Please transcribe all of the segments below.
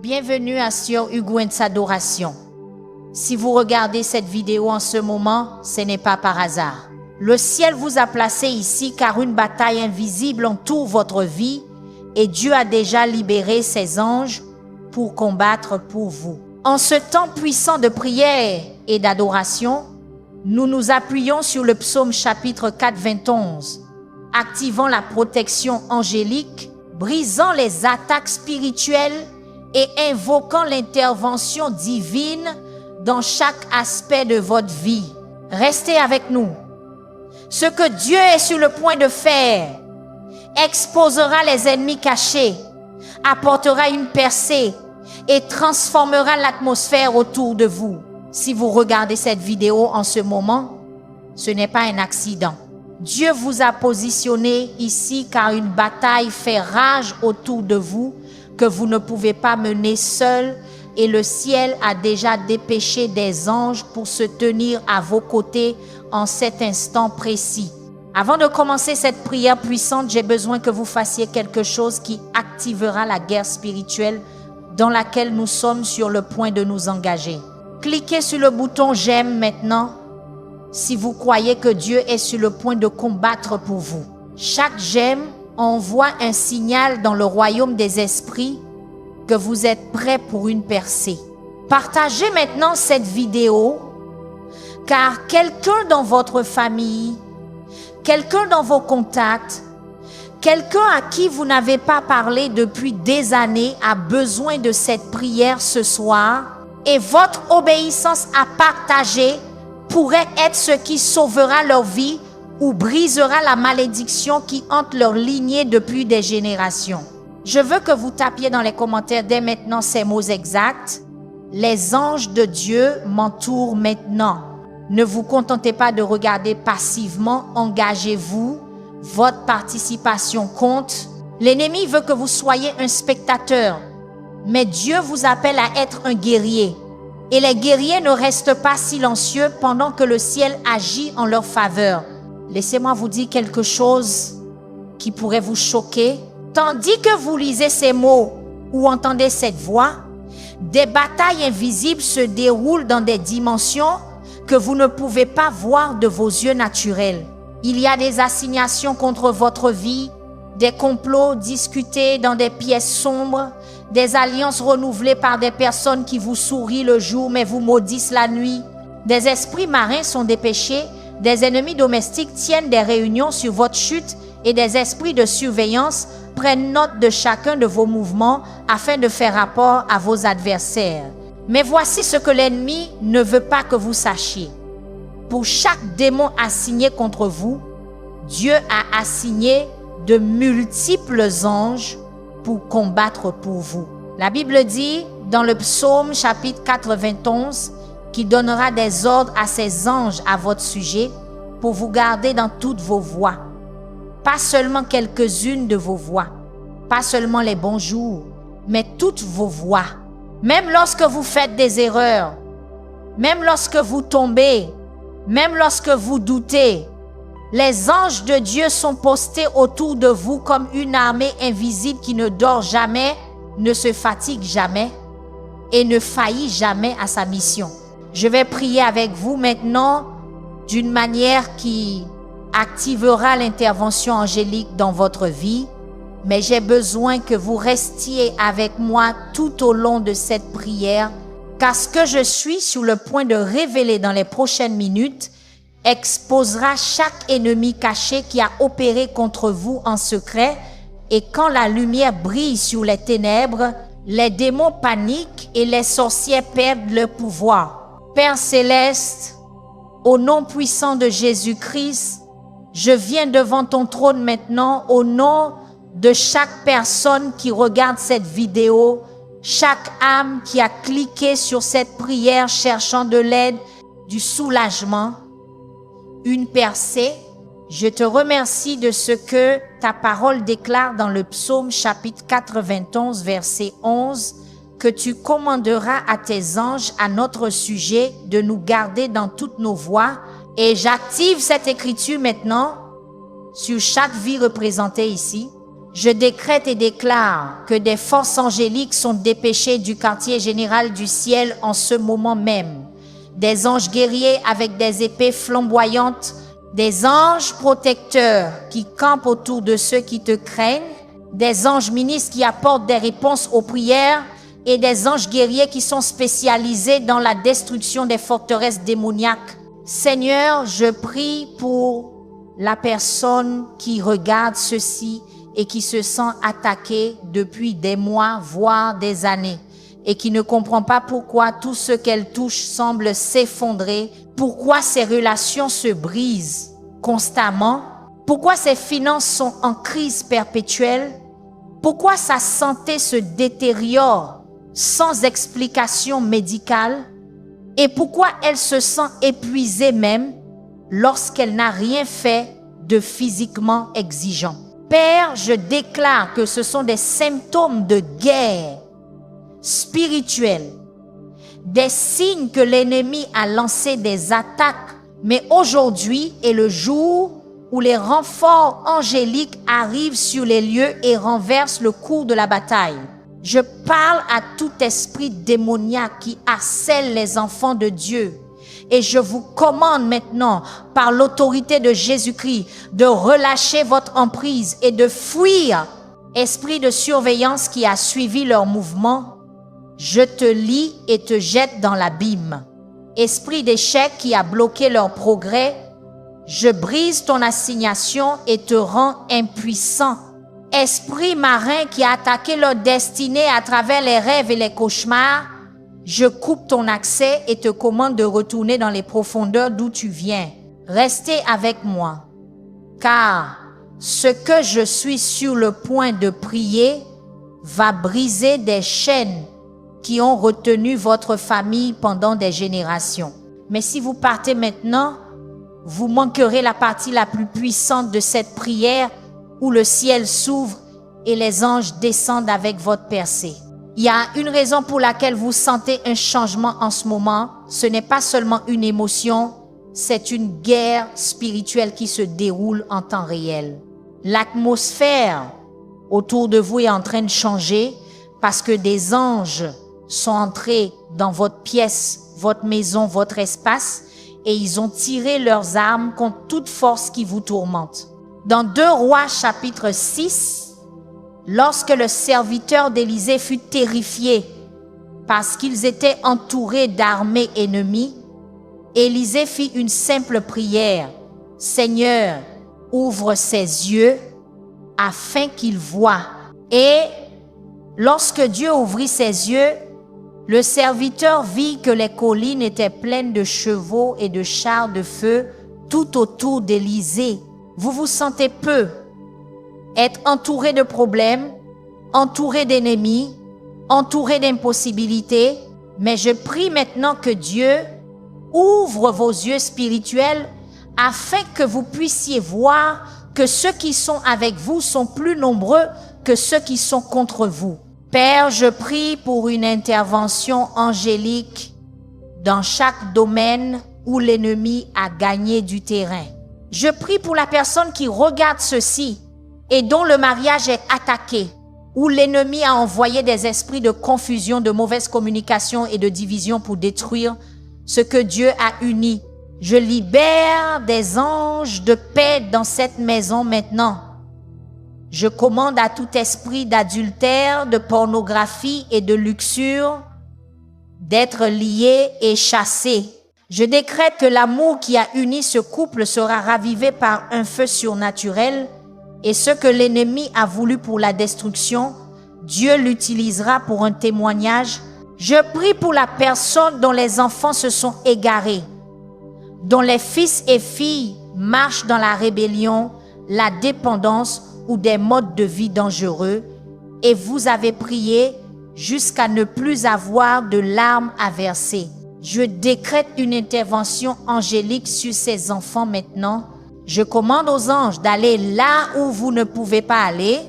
Bienvenue à Sur Ugwens Adoration. Si vous regardez cette vidéo en ce moment, ce n'est pas par hasard. Le ciel vous a placé ici car une bataille invisible entoure votre vie et Dieu a déjà libéré ses anges pour combattre pour vous. En ce temps puissant de prière et d'adoration, nous nous appuyons sur le psaume chapitre 4, 21, activant la protection angélique, brisant les attaques spirituelles et invoquant l'intervention divine dans chaque aspect de votre vie. Restez avec nous. Ce que Dieu est sur le point de faire exposera les ennemis cachés, apportera une percée et transformera l'atmosphère autour de vous. Si vous regardez cette vidéo en ce moment, ce n'est pas un accident. Dieu vous a positionné ici car une bataille fait rage autour de vous que vous ne pouvez pas mener seul et le ciel a déjà dépêché des anges pour se tenir à vos côtés en cet instant précis. Avant de commencer cette prière puissante, j'ai besoin que vous fassiez quelque chose qui activera la guerre spirituelle dans laquelle nous sommes sur le point de nous engager. Cliquez sur le bouton « J'aime » maintenant si vous croyez que Dieu est sur le point de combattre pour vous. Chaque « J'aime » envoie un signal dans le royaume des esprits que vous êtes prêts pour une percée. Partagez maintenant cette vidéo car quelqu'un dans votre famille, quelqu'un dans vos contacts, quelqu'un à qui vous n'avez pas parlé depuis des années a besoin de cette prière ce soir et votre obéissance à partager pourrait être ce qui sauvera leur vie ou brisera la malédiction qui hante leur lignée depuis des générations. Je veux que vous tapiez dans les commentaires dès maintenant ces mots exacts. Les anges de Dieu m'entourent maintenant. Ne vous contentez pas de regarder passivement, engagez-vous. Votre participation compte. L'ennemi veut que vous soyez un spectateur, mais Dieu vous appelle à être un guerrier. Et les guerriers ne restent pas silencieux pendant que le ciel agit en leur faveur. Laissez-moi vous dire quelque chose qui pourrait vous choquer. Tandis que vous lisez ces mots ou entendez cette voix, des batailles invisibles se déroulent dans des dimensions que vous ne pouvez pas voir de vos yeux naturels. Il y a des assignations contre votre vie, des complots discutés dans des pièces sombres, des alliances renouvelées par des personnes qui vous sourient le jour mais vous maudissent la nuit. Des esprits marins sont dépêchés, des ennemis domestiques tiennent des réunions sur votre chute et des esprits de surveillance prennent note de chacun de vos mouvements afin de faire rapport à vos adversaires. Mais voici ce que l'ennemi ne veut pas que vous sachiez. Pour chaque démon assigné contre vous, Dieu a assigné de multiples anges pour combattre pour vous. La Bible dit dans le psaume chapitre 91 qu'il donnera des ordres à ses anges à votre sujet pour vous garder dans toutes vos voies. Pas seulement quelques-unes de vos voies, pas seulement les bons jours, mais toutes vos voies. Même lorsque vous faites des erreurs, même lorsque vous tombez, même lorsque vous doutez, les anges de Dieu sont postés autour de vous comme une armée invisible qui ne dort jamais, ne se fatigue jamais et ne faillit jamais à sa mission. Je vais prier avec vous maintenant d'une manière qui activera l'intervention angélique dans votre vie, mais j'ai besoin que vous restiez avec moi tout au long de cette prière, car ce que je suis sur le point de révéler dans les prochaines minutes exposera chaque ennemi caché qui a opéré contre vous en secret, et quand la lumière brille sur les ténèbres, les démons paniquent et les sorciers perdent leur pouvoir. Père céleste, au nom puissant de Jésus-Christ, je viens devant ton trône maintenant au nom de chaque personne qui regarde cette vidéo, chaque âme qui a cliqué sur cette prière cherchant de l'aide, du soulagement, une percée. Je te remercie de ce que ta parole déclare dans le psaume chapitre 91 verset 11, que tu commanderas à tes anges à notre sujet de nous garder dans toutes nos voies. Et j'active cette écriture maintenant sur chaque vie représentée ici. Je décrète et déclare que des forces angéliques sont dépêchées du quartier général du ciel en ce moment même. Des anges guerriers avec des épées flamboyantes, des anges protecteurs qui campent autour de ceux qui te craignent, des anges ministres qui apportent des réponses aux prières et des anges guerriers qui sont spécialisés dans la destruction des forteresses démoniaques. Seigneur, je prie pour la personne qui regarde ceci et qui se sent attaquée depuis des mois, voire des années, et qui ne comprend pas pourquoi tout ce qu'elle touche semble s'effondrer, pourquoi ses relations se brisent constamment, pourquoi ses finances sont en crise perpétuelle, pourquoi sa santé se détériore sans explication médicale, et pourquoi elle se sent épuisée même lorsqu'elle n'a rien fait de physiquement exigeant. Père, je déclare que ce sont des symptômes de guerre spirituelle, des signes que l'ennemi a lancé des attaques, mais aujourd'hui est le jour où les renforts angéliques arrivent sur les lieux et renversent le cours de la bataille. Je parle à tout esprit démoniaque qui harcèle les enfants de Dieu. Et je vous commande maintenant, par l'autorité de Jésus-Christ, de relâcher votre emprise et de fuir. Esprit de surveillance qui a suivi leur mouvement, je te lie et te jette dans l'abîme. Esprit d'échec qui a bloqué leur progrès, je brise ton assignation et te rends impuissant. Esprit marin qui a attaqué leur destinée à travers les rêves et les cauchemars, je coupe ton accès et te commande de retourner dans les profondeurs d'où tu viens. Restez avec moi, car ce que je suis sur le point de prier va briser des chaînes qui ont retenu votre famille pendant des générations. Mais si vous partez maintenant, vous manquerez la partie la plus puissante de cette prière où le ciel s'ouvre et les anges descendent avec votre percée. Il y a une raison pour laquelle vous sentez un changement en ce moment. Ce n'est pas seulement une émotion, c'est une guerre spirituelle qui se déroule en temps réel. L'atmosphère autour de vous est en train de changer parce que des anges sont entrés dans votre pièce, votre maison, votre espace et ils ont tiré leurs armes contre toute force qui vous tourmente. Dans 2 Rois chapitre 6, lorsque le serviteur d'Élisée fut terrifié parce qu'ils étaient entourés d'armées ennemies, Élisée fit une simple prière. « Seigneur, ouvre ses yeux afin qu'il voie. » Et lorsque Dieu ouvrit ses yeux, le serviteur vit que les collines étaient pleines de chevaux et de chars de feu tout autour d'Élisée. Vous vous sentez peu, être entouré de problèmes, entouré d'ennemis, entouré d'impossibilités, mais je prie maintenant que Dieu ouvre vos yeux spirituels afin que vous puissiez voir que ceux qui sont avec vous sont plus nombreux que ceux qui sont contre vous. Père, je prie pour une intervention angélique dans chaque domaine où l'ennemi a gagné du terrain. Je prie pour la personne qui regarde ceci et dont le mariage est attaqué, où l'ennemi a envoyé des esprits de confusion, de mauvaise communication et de division pour détruire ce que Dieu a uni. Je libère des anges de paix dans cette maison maintenant. Je commande à tout esprit d'adultère, de pornographie et de luxure d'être lié et chassé. Je décrète que l'amour qui a uni ce couple sera ravivé par un feu surnaturel et ce que l'ennemi a voulu pour la destruction, Dieu l'utilisera pour un témoignage. Je prie pour la personne dont les enfants se sont égarés, dont les fils et filles marchent dans la rébellion, la dépendance ou des modes de vie dangereux, et vous avez prié jusqu'à ne plus avoir de larmes à verser. Je décrète une intervention angélique sur ces enfants maintenant. Je commande aux anges d'aller là où vous ne pouvez pas aller,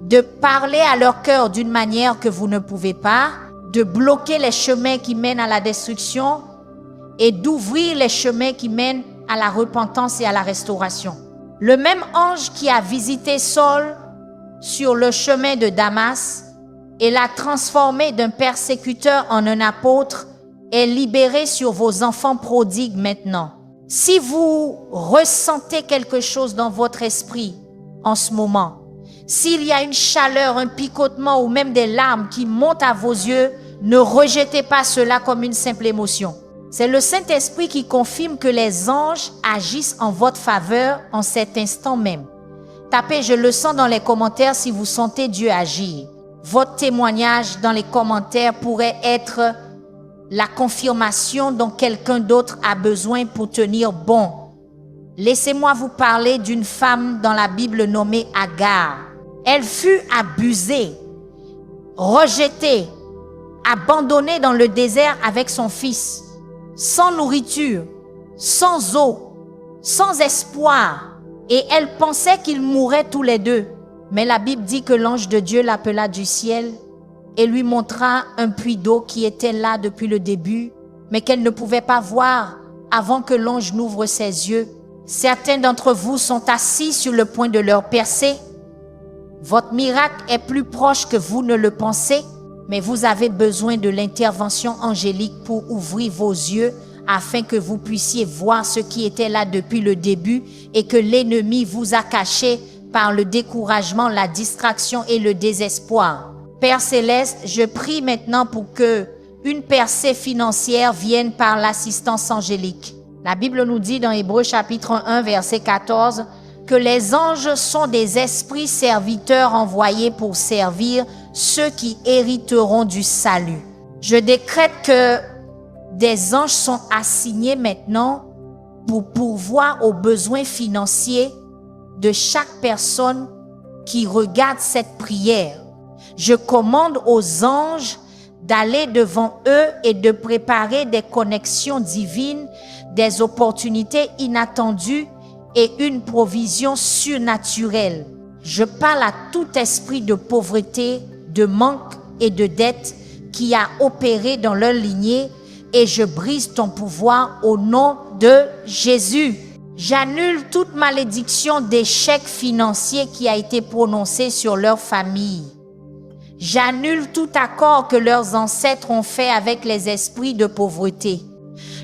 de parler à leur cœur d'une manière que vous ne pouvez pas, de bloquer les chemins qui mènent à la destruction et d'ouvrir les chemins qui mènent à la repentance et à la restauration. Le même ange qui a visité Saul sur le chemin de Damas et l'a transformé d'un persécuteur en un apôtre est libéré sur vos enfants prodigues maintenant. Si vous ressentez quelque chose dans votre esprit en ce moment, s'il y a une chaleur, un picotement ou même des larmes qui montent à vos yeux, ne rejetez pas cela comme une simple émotion. C'est le Saint-Esprit qui confirme que les anges agissent en votre faveur en cet instant même. Tapez « Je le sens » dans les commentaires si vous sentez Dieu agir. Votre témoignage dans les commentaires pourrait être la confirmation dont quelqu'un d'autre a besoin pour tenir bon. Laissez-moi vous parler d'une femme dans la Bible nommée Agar. Elle fut abusée, rejetée, abandonnée dans le désert avec son fils, sans nourriture, sans eau, sans espoir. Et elle pensait qu'ils mourraient tous les deux. Mais la Bible dit que l'ange de Dieu l'appela du ciel et lui montra un puits d'eau qui était là depuis le début, mais qu'elle ne pouvait pas voir avant que l'ange n'ouvre ses yeux. Certains d'entre vous sont assis sur le point de leur percer. Votre miracle est plus proche que vous ne le pensez, mais vous avez besoin de l'intervention angélique pour ouvrir vos yeux afin que vous puissiez voir ce qui était là depuis le début et que l'ennemi vous a caché par le découragement, la distraction et le désespoir. Père Céleste, je prie maintenant pour que une percée financière vienne par l'assistance angélique. La Bible nous dit dans Hébreux chapitre 1, verset 14, que les anges sont des esprits serviteurs envoyés pour servir ceux qui hériteront du salut. Je décrète que des anges sont assignés maintenant pour pourvoir aux besoins financiers de chaque personne qui regarde cette prière. Je commande aux anges d'aller devant eux et de préparer des connexions divines, des opportunités inattendues et une provision surnaturelle. Je parle à tout esprit de pauvreté, de manque et de dette qui a opéré dans leur lignée et je brise ton pouvoir au nom de Jésus. J'annule toute malédiction d'échec financier qui a été prononcée sur leur famille. J'annule tout accord que leurs ancêtres ont fait avec les esprits de pauvreté.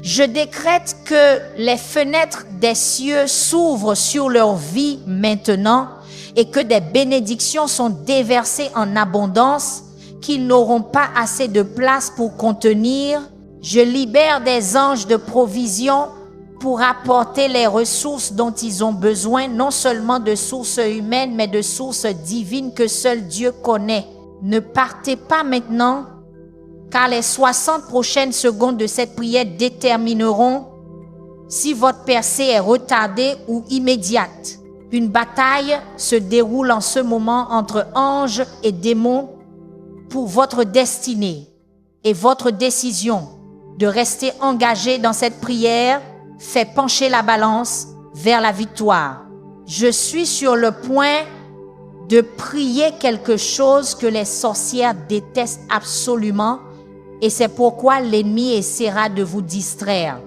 Je décrète que les fenêtres des cieux s'ouvrent sur leur vie maintenant et que des bénédictions sont déversées en abondance qu'ils n'auront pas assez de place pour contenir. Je libère des anges de provision pour apporter les ressources dont ils ont besoin, non seulement de sources humaines, mais de sources divines que seul Dieu connaît. Ne partez pas maintenant, car les 60 prochaines secondes de cette prière détermineront si votre percée est retardée ou immédiate. Une bataille se déroule en ce moment entre anges et démons pour votre destinée et votre décision de rester engagé dans cette prière fait pencher la balance vers la victoire. Je suis sur le point de prier quelque chose que les sorcières détestent absolument et c'est pourquoi l'ennemi essaiera de vous distraire.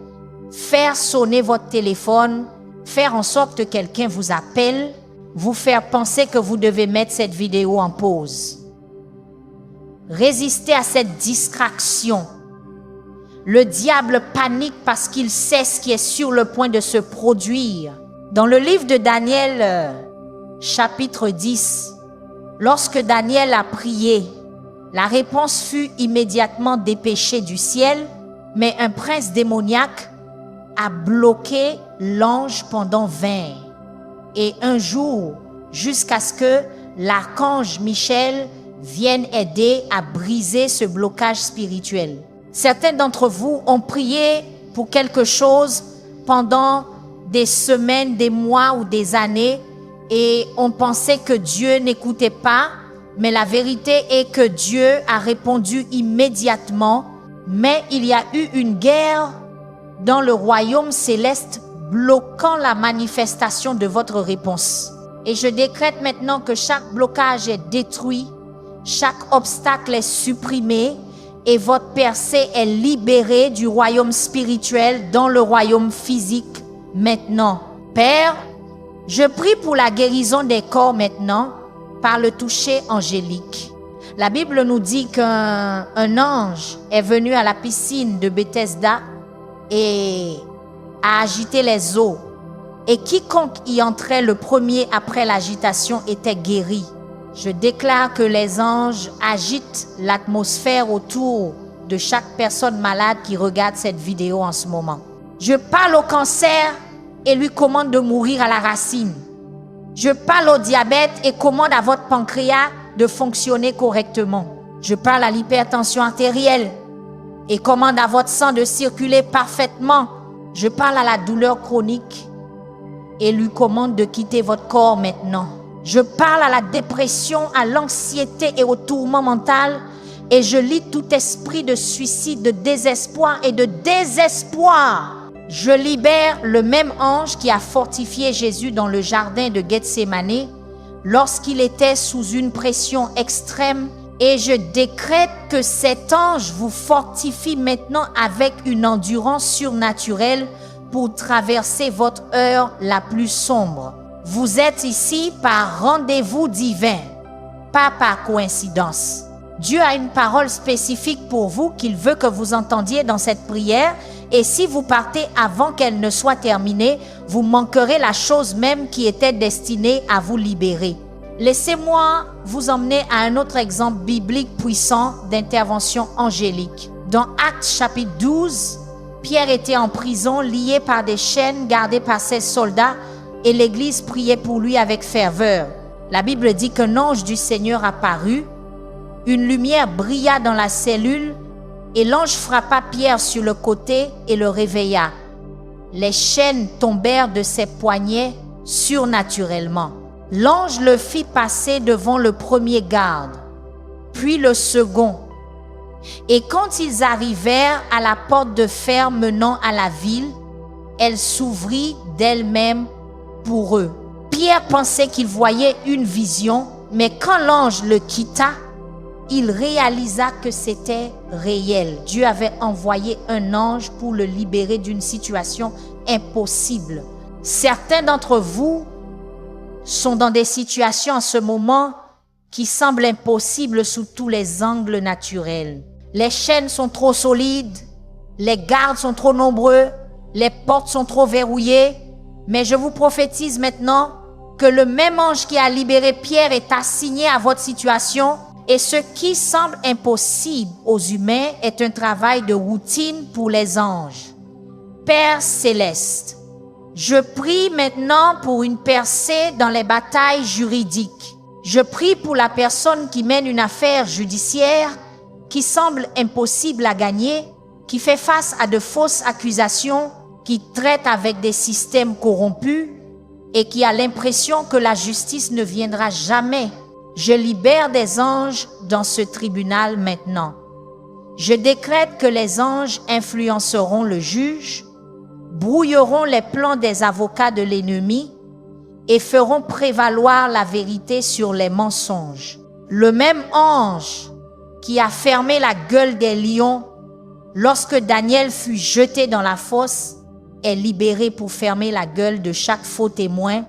Faire sonner votre téléphone, faire en sorte que quelqu'un vous appelle, vous faire penser que vous devez mettre cette vidéo en pause. Résistez à cette distraction. Le diable panique parce qu'il sait ce qui est sur le point de se produire. Dans le livre de Daniel, chapitre 10, lorsque Daniel a prié, la réponse fut immédiatement dépêchée du ciel, mais un prince démoniaque a bloqué l'ange pendant 20 et un jour, jusqu'à ce que l'archange Michel vienne aider à briser ce blocage spirituel. Certains d'entre vous ont prié pour quelque chose pendant des semaines, des mois ou des années et on pensait que Dieu n'écoutait pas, mais la vérité est que Dieu a répondu immédiatement, mais il y a eu une guerre dans le royaume céleste bloquant la manifestation de votre réponse. Et je décrète maintenant que chaque blocage est détruit, chaque obstacle est supprimé et votre percée est libérée du royaume spirituel dans le royaume physique maintenant. Père, je prie pour la guérison des corps maintenant par le toucher angélique. La Bible nous dit qu'un ange est venu à la piscine de Bethesda et a agité les eaux. Et quiconque y entrait le premier après l'agitation était guéri. Je déclare que les anges agitent l'atmosphère autour de chaque personne malade qui regarde cette vidéo en ce moment. Je parle au cancer et lui commande de mourir à la racine. Je parle au diabète et commande à votre pancréas de fonctionner correctement. Je parle à l'hypertension artérielle et commande à votre sang de circuler parfaitement. Je parle à la douleur chronique et lui commande de quitter votre corps maintenant. Je parle à la dépression, à l'anxiété et au tourment mental et je lis tout esprit de suicide, de désespoir et de désespoir. Je libère le même ange qui a fortifié Jésus dans le jardin de Gethsémani lorsqu'il était sous une pression extrême et je décrète que cet ange vous fortifie maintenant avec une endurance surnaturelle pour traverser votre heure la plus sombre. Vous êtes ici par rendez-vous divin, pas par coïncidence. Dieu a une parole spécifique pour vous qu'il veut que vous entendiez dans cette prière et si vous partez avant qu'elle ne soit terminée, vous manquerez la chose même qui était destinée à vous libérer. Laissez-moi vous emmener à un autre exemple biblique puissant d'intervention angélique. Dans Actes chapitre 12, Pierre était en prison, lié par des chaînes, gardé par ses soldats, et l'Église priait pour lui avec ferveur. La Bible dit qu'un ange du Seigneur apparut, une lumière brilla dans la cellule, et l'ange frappa Pierre sur le côté et le réveilla. Les chaînes tombèrent de ses poignets surnaturellement. L'ange le fit passer devant le premier garde, puis le second. Et quand ils arrivèrent à la porte de fer menant à la ville, elle s'ouvrit d'elle-même pour eux. Pierre pensait qu'il voyait une vision, mais quand l'ange le quitta, il réalisa que c'était réel. Dieu avait envoyé un ange pour le libérer d'une situation impossible. Certains d'entre vous sont dans des situations en ce moment qui semblent impossibles sous tous les angles naturels. Les chaînes sont trop solides, les gardes sont trop nombreux, les portes sont trop verrouillées. Mais je vous prophétise maintenant que le même ange qui a libéré Pierre est assigné à votre situation et ce qui semble impossible aux humains est un travail de routine pour les anges. Père céleste, je prie maintenant pour une percée dans les batailles juridiques. Je prie pour la personne qui mène une affaire judiciaire qui semble impossible à gagner, qui fait face à de fausses accusations, qui traite avec des systèmes corrompus et qui a l'impression que la justice ne viendra jamais. Je libère des anges dans ce tribunal maintenant. Je décrète que les anges influenceront le juge, brouilleront les plans des avocats de l'ennemi et feront prévaloir la vérité sur les mensonges. Le même ange qui a fermé la gueule des lions lorsque Daniel fut jeté dans la fosse est libéré pour fermer la gueule de chaque faux témoin,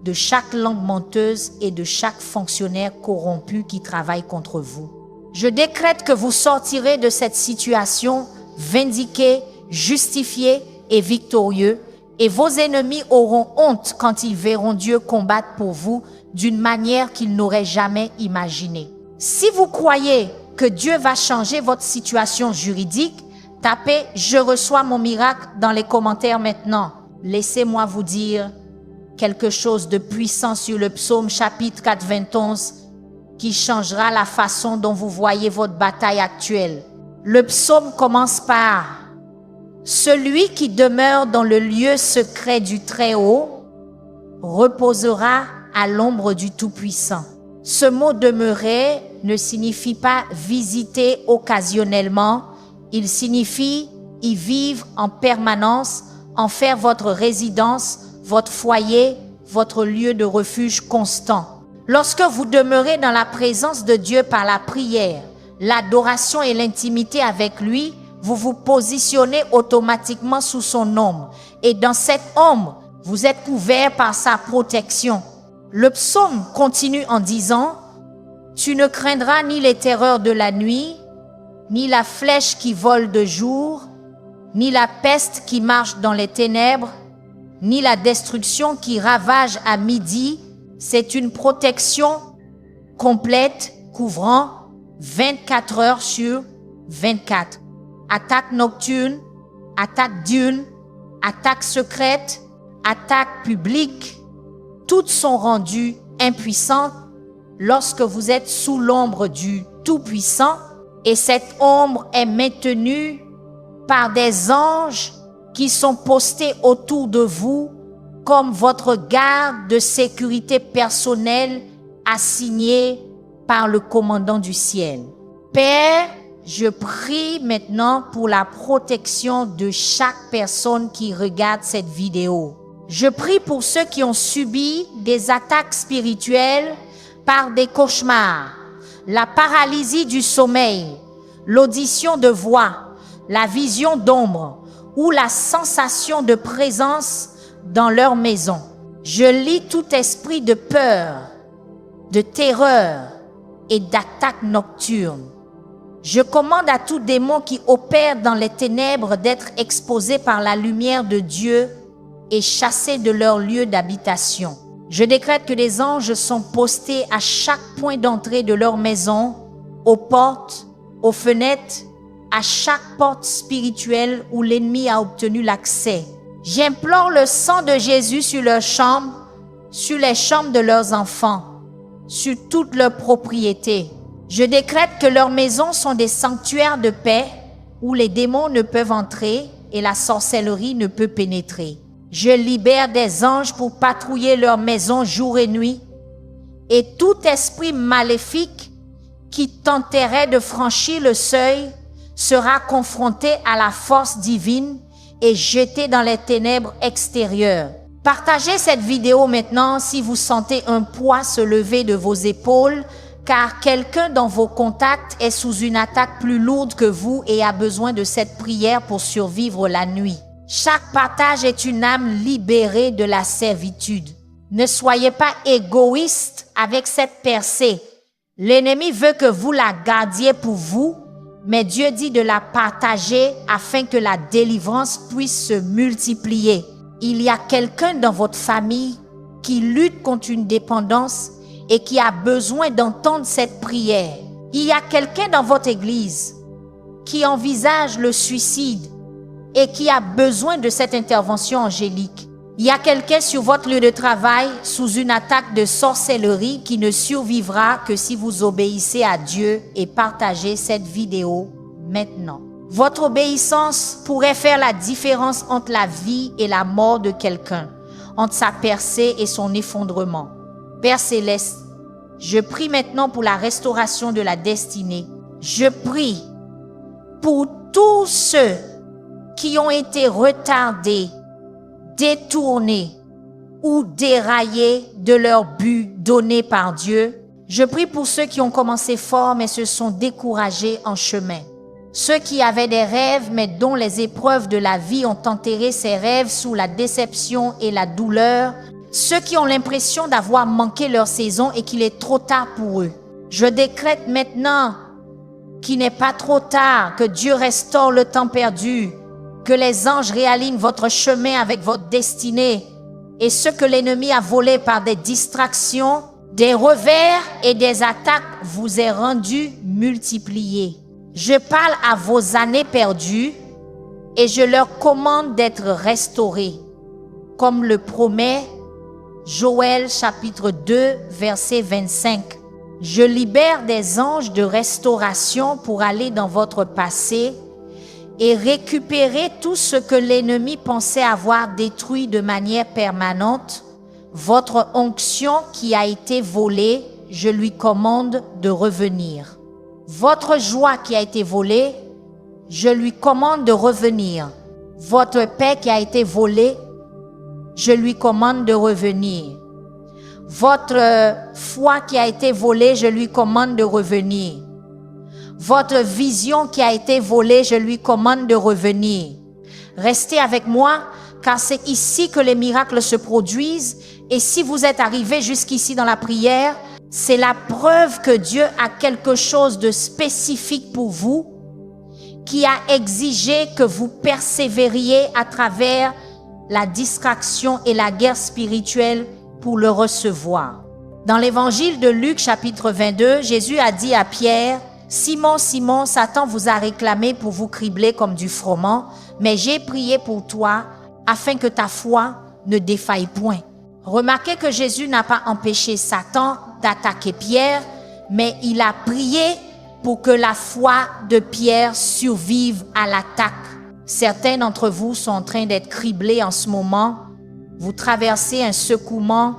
de chaque langue menteuse et de chaque fonctionnaire corrompu qui travaille contre vous. Je décrète que vous sortirez de cette situation vindiqués, justifiés et victorieux, et vos ennemis auront honte quand ils verront Dieu combattre pour vous d'une manière qu'ils n'auraient jamais imaginée. Si vous croyez que Dieu va changer votre situation juridique, tapez « Je reçois mon miracle » dans les commentaires maintenant. Laissez-moi vous dire quelque chose de puissant sur le psaume chapitre 91 qui changera la façon dont vous voyez votre bataille actuelle. Le psaume commence par « Celui qui demeure dans le lieu secret du Très-Haut reposera à l'ombre du Tout-Puissant. » Ce mot « demeurer » ne signifie pas visiter occasionnellement, il signifie y vivre en permanence, en faire votre résidence, votre foyer, votre lieu de refuge constant. Lorsque vous demeurez dans la présence de Dieu par la prière, l'adoration et l'intimité avec lui, vous vous positionnez automatiquement sous son ombre. Et dans cette ombre, vous êtes couvert par sa protection. Le psaume continue en disant, « Tu ne craindras ni les terreurs de la nuit, ni la flèche qui vole de jour, ni la peste qui marche dans les ténèbres, ni la destruction qui ravage à midi. » C'est une protection complète couvrant 24 heures sur 24. Attaque nocturne, attaque diurne, attaque secrète, attaque publique, toutes sont rendues impuissantes lorsque vous êtes sous l'ombre du Tout-Puissant, et cette ombre est maintenue par des anges qui sont postés autour de vous comme votre garde de sécurité personnelle assignée par le commandant du ciel. Père, je prie maintenant pour la protection de chaque personne qui regarde cette vidéo. Je prie pour ceux qui ont subi des attaques spirituelles par des cauchemars, la paralysie du sommeil, l'audition de voix, la vision d'ombre ou la sensation de présence dans leur maison. Je lis tout esprit de peur, de terreur et d'attaque nocturne. Je commande à tout démon qui opère dans les ténèbres d'être exposé par la lumière de Dieu et chassé de leur lieu d'habitation. Je décrète que les anges sont postés à chaque point d'entrée de leur maison, aux portes, aux fenêtres, à chaque porte spirituelle où l'ennemi a obtenu l'accès. J'implore le sang de Jésus sur leurs chambres, sur les chambres de leurs enfants, sur toutes leurs propriétés. Je décrète que leurs maisons sont des sanctuaires de paix où les démons ne peuvent entrer et la sorcellerie ne peut pénétrer. Je libère des anges pour patrouiller leurs maisons jour et nuit, et tout esprit maléfique qui tenterait de franchir le seuil sera confronté à la force divine et jeté dans les ténèbres extérieures. Partagez cette vidéo maintenant si vous sentez un poids se lever de vos épaules, car quelqu'un dans vos contacts est sous une attaque plus lourde que vous et a besoin de cette prière pour survivre la nuit. Chaque partage est une âme libérée de la servitude. Ne soyez pas égoïste avec cette percée. L'ennemi veut que vous la gardiez pour vous, mais Dieu dit de la partager afin que la délivrance puisse se multiplier. Il y a quelqu'un dans votre famille qui lutte contre une dépendance et qui a besoin d'entendre cette prière. Il y a quelqu'un dans votre église qui envisage le suicide et qui a besoin de cette intervention angélique. Il y a quelqu'un sur votre lieu de travail sous une attaque de sorcellerie qui ne survivra que si vous obéissez à Dieu et partagez cette vidéo maintenant. Votre obéissance pourrait faire la différence entre la vie et la mort de quelqu'un, entre sa percée et son effondrement. Père Céleste, je prie maintenant pour la restauration de la destinée. Je prie pour tous ceux qui ont été retardés, détournés ou déraillés de leur but donné par Dieu. Je prie pour ceux qui ont commencé fort mais se sont découragés en chemin. Ceux qui avaient des rêves mais dont les épreuves de la vie ont enterré ces rêves sous la déception et la douleur. Ceux qui ont l'impression d'avoir manqué leur saison et qu'il est trop tard pour eux. Je décrète maintenant qu'il n'est pas trop tard, que Dieu restaure le temps perdu, que les anges réalignent votre chemin avec votre destinée et ce que l'ennemi a volé par des distractions, des revers et des attaques vous est rendu multiplié. Je parle à vos années perdues et je leur commande d'être restaurées, comme le promet Joël chapitre 2 verset 25. Je libère des anges de restauration pour aller dans votre passé et récupérer tout ce que l'ennemi pensait avoir détruit de manière permanente. Votre onction qui a été volée, je lui commande de revenir. Votre joie qui a été volée, je lui commande de revenir. Votre paix qui a été volée, je lui commande de revenir. Votre foi qui a été volée, je lui commande de revenir. Votre vision qui a été volée, je lui commande de revenir. Restez avec moi, car c'est ici que les miracles se produisent Et si vous êtes arrivé jusqu'ici dans la prière, c'est la preuve que Dieu a quelque chose de spécifique pour vous, qui a exigé que vous persévériez à travers la distraction et la guerre spirituelle pour le recevoir. Dans l'évangile de Luc, chapitre 22, Jésus a dit à Pierre, « Simon, Simon, Satan vous a réclamé pour vous cribler comme du froment, mais j'ai prié pour toi afin que ta foi ne défaille point. » Remarquez que Jésus n'a pas empêché Satan d'attaquer Pierre, mais il a prié pour que la foi de Pierre survive à l'attaque. Certains d'entre vous sont en train d'être criblés en ce moment. Vous traversez un secouement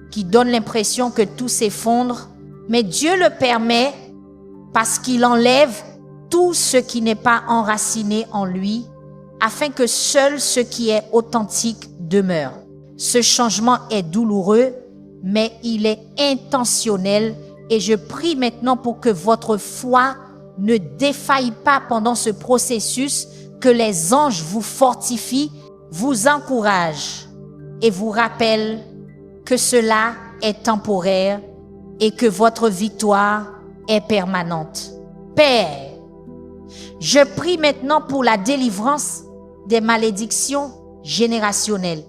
qui donne l'impression que tout s'effondre, mais Dieu le permet parce qu'il enlève tout ce qui n'est pas enraciné en lui, afin que seul ce qui est authentique demeure. Ce changement est douloureux, mais il est intentionnel et je prie maintenant pour que votre foi ne défaille pas pendant ce processus, que les anges vous fortifient, vous encouragent et vous rappellent que cela est temporaire et que votre victoire est permanente. Père, je prie maintenant pour la délivrance des malédictions générationnelles.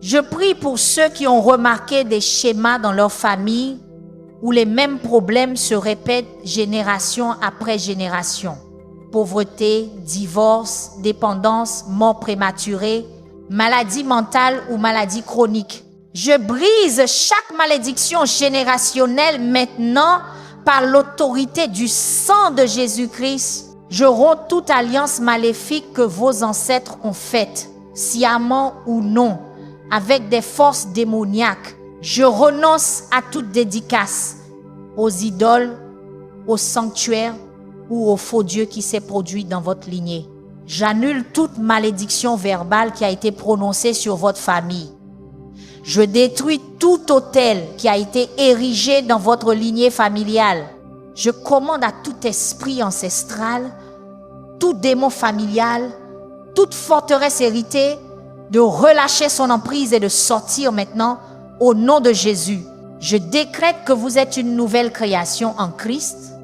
Je prie pour ceux qui ont remarqué des schémas dans leur famille où les mêmes problèmes se répètent génération après génération. Pauvreté, divorce, dépendance, mort prématurée, maladie mentale ou maladie chronique. Je brise chaque malédiction générationnelle maintenant par l'autorité du sang de Jésus-Christ. Je romps toute alliance maléfique que vos ancêtres ont faite, sciemment ou non, avec des forces démoniaques. Je renonce à toute dédicace aux idoles, aux sanctuaires ou aux faux dieux qui s'est produit dans votre lignée. J'annule toute malédiction verbale qui a été prononcée sur votre famille. Je détruis tout autel qui a été érigé dans votre lignée familiale. Je commande à tout esprit ancestral, tout démon familial, toute forteresse héritée de relâcher son emprise et de sortir maintenant au nom de Jésus. Je décrète que vous êtes une nouvelle création en Christ.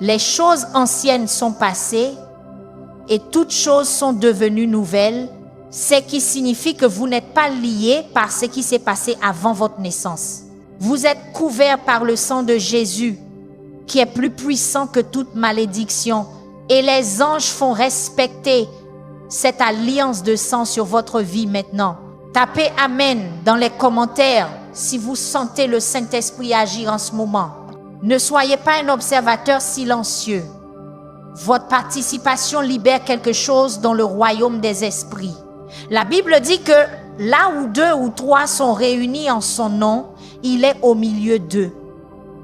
Les choses anciennes sont passées et toutes choses sont devenues nouvelles. Ce qui signifie que vous n'êtes pas liés par ce qui s'est passé avant votre naissance. Vous êtes couverts par le sang de Jésus, qui est plus puissant que toute malédiction. Et les anges font respecter cette alliance de sang sur votre vie maintenant. Tapez Amen dans les commentaires si vous sentez le Saint-Esprit agir en ce moment. Ne soyez pas un observateur silencieux. Votre participation libère quelque chose dans le royaume des esprits. La Bible dit que là où 2 ou 3 sont réunis en son nom, il est au milieu d'eux.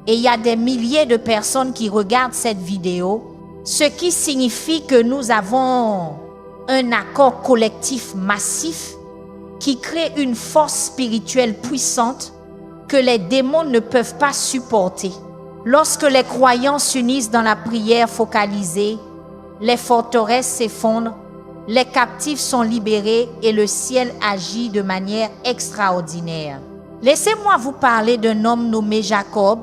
Et il y a des milliers de personnes qui regardent cette vidéo, ce qui signifie que nous avons un accord collectif massif qui crée une force spirituelle puissante que les démons ne peuvent pas supporter. Lorsque les croyants s'unissent dans la prière focalisée, les forteresses s'effondrent, les captifs sont libérés et le ciel agit de manière extraordinaire. Laissez-moi vous parler d'un homme nommé Jacob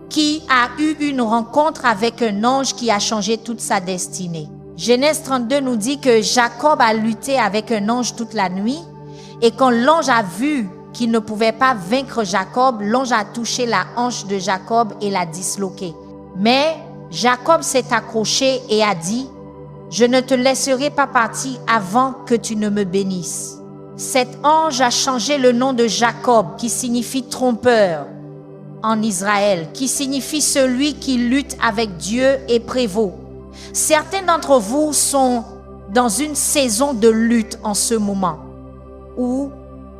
qui a eu une rencontre avec un ange qui a changé toute sa destinée. Genèse 32 nous dit que Jacob a lutté avec un ange toute la nuit et quand l'ange a vu qu'il ne pouvait pas vaincre Jacob, l'ange a touché la hanche de Jacob et l'a disloqué. Mais Jacob s'est accroché et a dit « Je ne te laisserai pas partir avant que tu ne me bénisses. » Cet ange a changé le nom de Jacob, qui signifie trompeur en Israël, qui signifie celui qui lutte avec Dieu et prévaut. Certains d'entre vous sont dans une saison de lutte en ce moment, où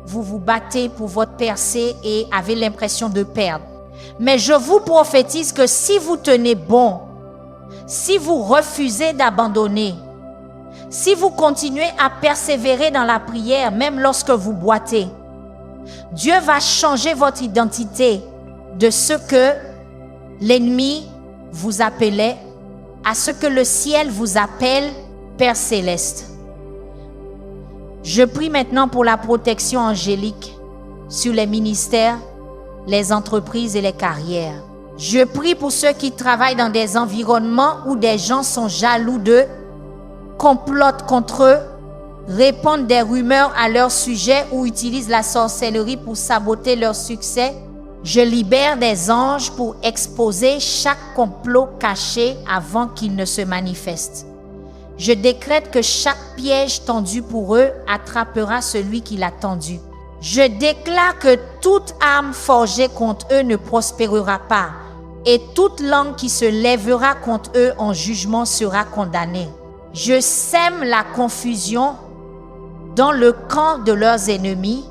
vous vous battez pour votre percée et avez l'impression de perdre. Mais je vous prophétise que si vous tenez bon, si vous refusez d'abandonner, si vous continuez à persévérer dans la prière, même lorsque vous boitez, Dieu va changer votre identité de ce que l'ennemi vous appelait à ce que le ciel vous appelle Père Céleste. Je prie maintenant pour la protection angélique sur les ministères, les entreprises et les carrières. Je prie pour ceux qui travaillent dans des environnements où des gens sont jaloux d'eux, complotent contre eux, répandent des rumeurs à leur sujet ou utilisent la sorcellerie pour saboter leur succès. Je libère des anges pour exposer chaque complot caché avant qu'il ne se manifeste. Je décrète que chaque piège tendu pour eux attrapera celui qui l'a tendu. Je déclare que toute arme forgée contre eux ne prospérera pas, et toute langue qui se lèvera contre eux en jugement sera condamnée. Je sème la confusion dans le camp de leurs ennemis,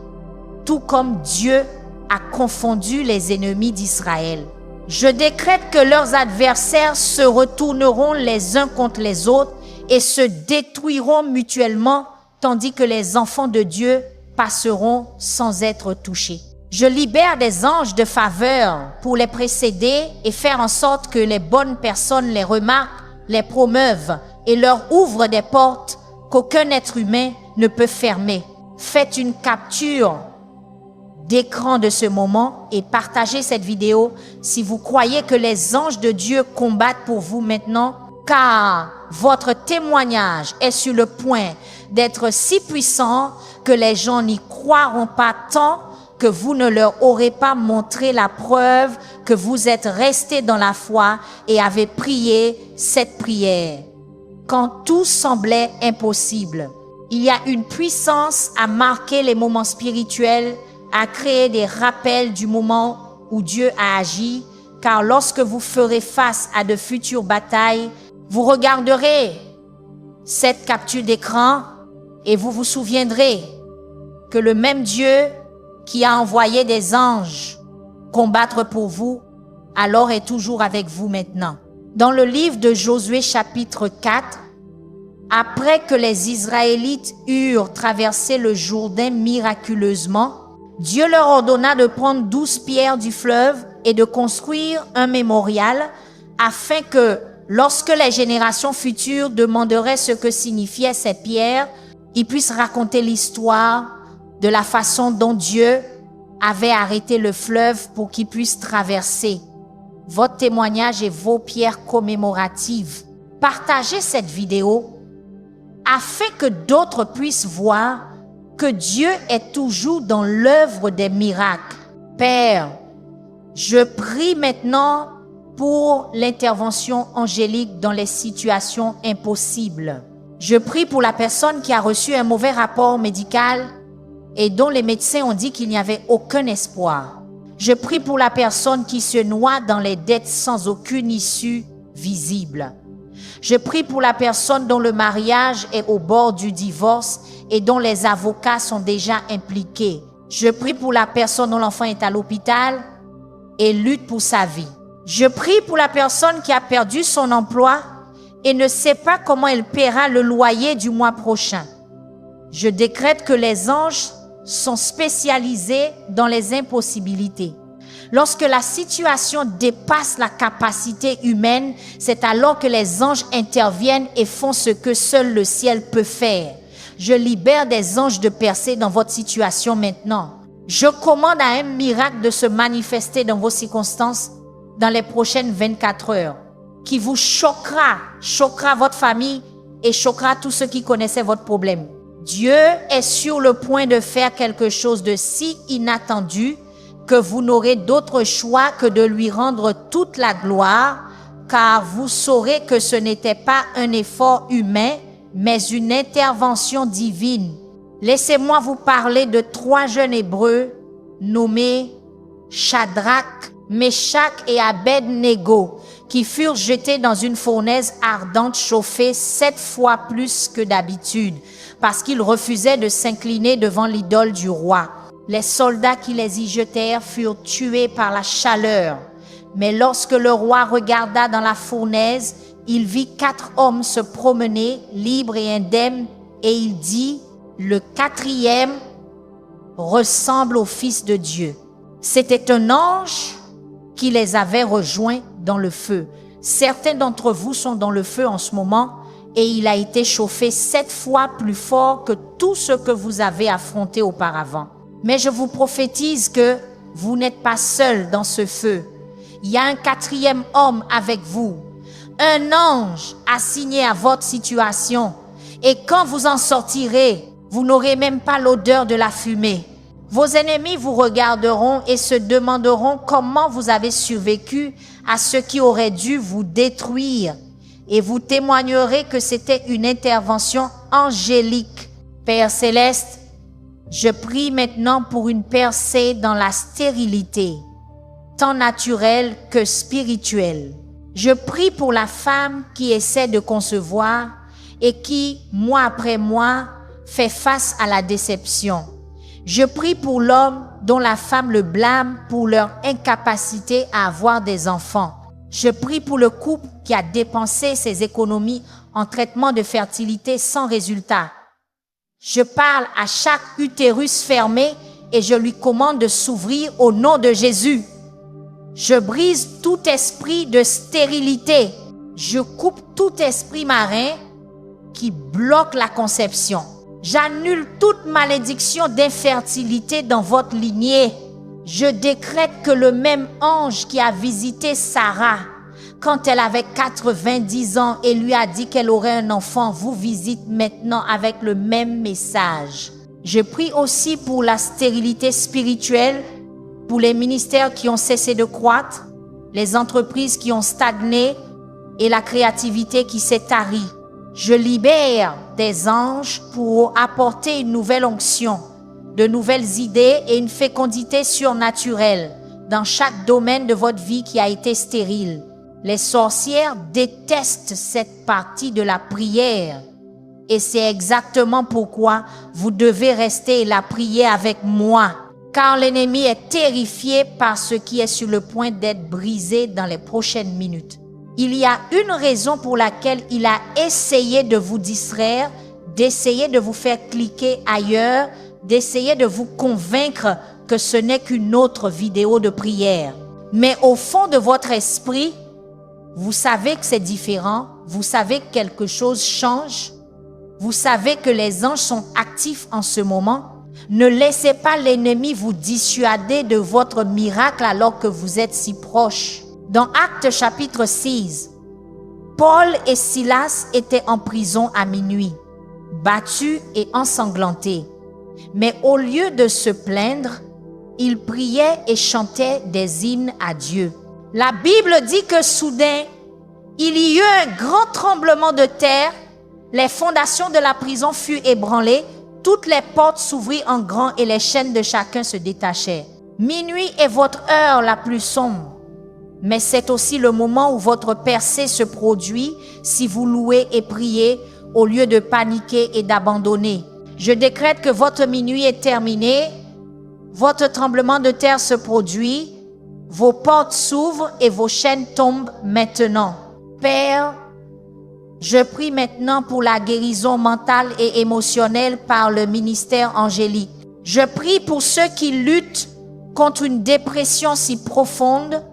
tout comme Dieu a confondu les ennemis d'Israël. Je décrète que leurs adversaires se retourneront les uns contre les autres et se détruiront mutuellement, tandis que les enfants de Dieu passeront sans être touchés. Je libère des anges de faveur pour les précéder et faire en sorte que les bonnes personnes les remarquent, les promeuvent et leur ouvrent des portes qu'aucun être humain ne peut fermer. Faites une capture d'écran de ce moment et partagez cette vidéo si vous croyez que les anges de Dieu combattent pour vous maintenant, car votre témoignage est sur le point d'être si puissant que les gens n'y croiront pas tant que vous ne leur aurez pas montré la preuve que vous êtes restés dans la foi et avez prié cette prière. Quand tout semblait impossible, il y a une puissance à marquer les moments spirituels, à créer des rappels du moment où Dieu a agi, car lorsque vous ferez face à de futures batailles, vous regarderez cette capture d'écran et vous vous souviendrez que le même Dieu qui a envoyé des anges combattre pour vous, alors est toujours avec vous maintenant. Dans le livre de Josué chapitre 4, après que les Israélites eurent traversé le Jourdain miraculeusement, Dieu leur ordonna de prendre 12 pierres du fleuve et de construire un mémorial afin que, lorsque les générations futures demanderaient ce que signifiaient ces pierres, ils puissent raconter l'histoire de la façon dont Dieu avait arrêté le fleuve pour qu'ils puissent traverser. Votre témoignage et vos pierres commémoratives. Partagez cette vidéo afin que d'autres puissent voir que Dieu est toujours dans l'œuvre des miracles. Père, je prie maintenant pour l'intervention angélique dans les situations impossibles. Je prie pour la personne qui a reçu un mauvais rapport médical et dont les médecins ont dit qu'il n'y avait aucun espoir. Je prie pour la personne qui se noie dans les dettes sans aucune issue visible. Je prie pour la personne dont le mariage est au bord du divorce et dont les avocats sont déjà impliqués. Je prie pour la personne dont l'enfant est à l'hôpital et lutte pour sa vie. Je prie pour la personne qui a perdu son emploi et ne sait pas comment elle paiera le loyer du mois prochain. Je décrète que les anges sont spécialisés dans les impossibilités. Lorsque la situation dépasse la capacité humaine, c'est alors que les anges interviennent et font ce que seul le ciel peut faire. Je libère des anges de percée dans votre situation maintenant. Je commande à un miracle de se manifester dans vos circonstances dans les prochaines 24 heures, qui vous choquera votre famille et choquera tous ceux qui connaissaient votre problème. Dieu est sur le point de faire quelque chose de si inattendu que vous n'aurez d'autre choix que de lui rendre toute la gloire, car vous saurez que ce n'était pas un effort humain, mais une intervention divine. Laissez-moi vous parler de 3 jeunes Hébreux nommés Shadrach, Meshach et Abed-Nego, qui furent jetés dans une fournaise ardente chauffée 7 fois plus que d'habitude, parce qu'ils refusaient de s'incliner devant l'idole du roi. Les soldats qui les y jetèrent furent tués par la chaleur. Mais lorsque le roi regarda dans la fournaise, il vit 4 hommes se promener, libres et indemnes, et il dit, le 4e ressemble au Fils de Dieu. C'était un ange qui les avait rejoints dans le feu. Certains d'entre vous sont dans le feu en ce moment et il a été chauffé 7 fois plus fort que tout ce que vous avez affronté auparavant. Mais je vous prophétise que vous n'êtes pas seul dans ce feu. Il y a un 4e homme avec vous, un ange assigné à votre situation. Et quand vous en sortirez, vous n'aurez même pas l'odeur de la fumée. Vos ennemis vous regarderont et se demanderont comment vous avez survécu à ce qui aurait dû vous détruire. Et vous témoignerez que c'était une intervention angélique. Père céleste, je prie maintenant pour une percée dans la stérilité, tant naturelle que spirituelle. Je prie pour la femme qui essaie de concevoir et qui, mois après mois, fait face à la déception. Je prie pour l'homme dont la femme le blâme pour leur incapacité à avoir des enfants. Je prie pour le couple qui a dépensé ses économies en traitement de fertilité sans résultat. Je parle à chaque utérus fermé et je lui commande de s'ouvrir au nom de Jésus. Je brise tout esprit de stérilité. Je coupe tout esprit marin qui bloque la conception. J'annule toute malédiction d'infertilité dans votre lignée. Je décrète que le même ange qui a visité Sarah quand elle avait 90 ans et lui a dit qu'elle aurait un enfant, vous visite maintenant avec le même message. Je prie aussi pour la stérilité spirituelle, pour les ministères qui ont cessé de croître, les entreprises qui ont stagné et la créativité qui s'est tarie. Je libère des anges pour apporter une nouvelle onction, de nouvelles idées et une fécondité surnaturelle dans chaque domaine de votre vie qui a été stérile. Les sorcières détestent cette partie de la prière et c'est exactement pourquoi vous devez rester et la prier avec moi, car l'ennemi est terrifié par ce qui est sur le point d'être brisé dans les prochaines minutes. Il y a une raison pour laquelle il a essayé de vous distraire, d'essayer de vous faire cliquer ailleurs, d'essayer de vous convaincre que ce n'est qu'une autre vidéo de prière. Mais au fond de votre esprit, vous savez que c'est différent, vous savez que quelque chose change, vous savez que les anges sont actifs en ce moment. Ne laissez pas l'ennemi vous dissuader de votre miracle alors que vous êtes si proche. Dans Actes chapitre 6, Paul et Silas étaient en prison à minuit, battus et ensanglantés. Mais au lieu de se plaindre, ils priaient et chantaient des hymnes à Dieu. La Bible dit que soudain, il y eut un grand tremblement de terre, les fondations de la prison furent ébranlées, toutes les portes s'ouvrirent en grand et les chaînes de chacun se détachèrent. Minuit est votre heure la plus sombre. Mais c'est aussi le moment où votre percée se produit si vous louez et priez au lieu de paniquer et d'abandonner. Je décrète que votre minuit est terminé, votre tremblement de terre se produit, vos portes s'ouvrent et vos chaînes tombent maintenant. Père, je prie maintenant pour la guérison mentale et émotionnelle par le ministère angélique. Je prie pour ceux qui luttent contre une dépression si profonde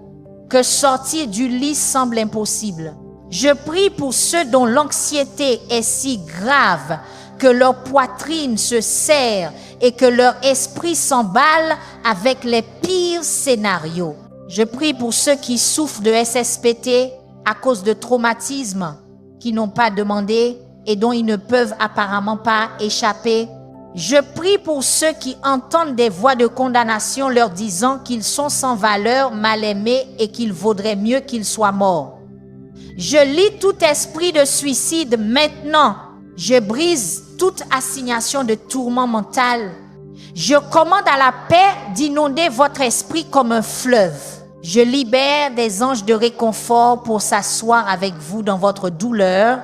que sortir du lit semble impossible. Je prie pour ceux dont l'anxiété est si grave que leur poitrine se serre et que leur esprit s'emballe avec les pires scénarios. Je prie pour ceux qui souffrent de SSPT à cause de traumatismes qui n'ont pas demandé et dont ils ne peuvent apparemment pas échapper. Je prie pour ceux qui entendent des voix de condamnation leur disant qu'ils sont sans valeur, mal aimés et qu'il vaudrait mieux qu'ils soient morts. Je lis tout esprit de suicide maintenant. Je brise toute assignation de tourment mental. Je commande à la paix d'inonder votre esprit comme un fleuve. Je libère des anges de réconfort pour s'asseoir avec vous dans votre douleur,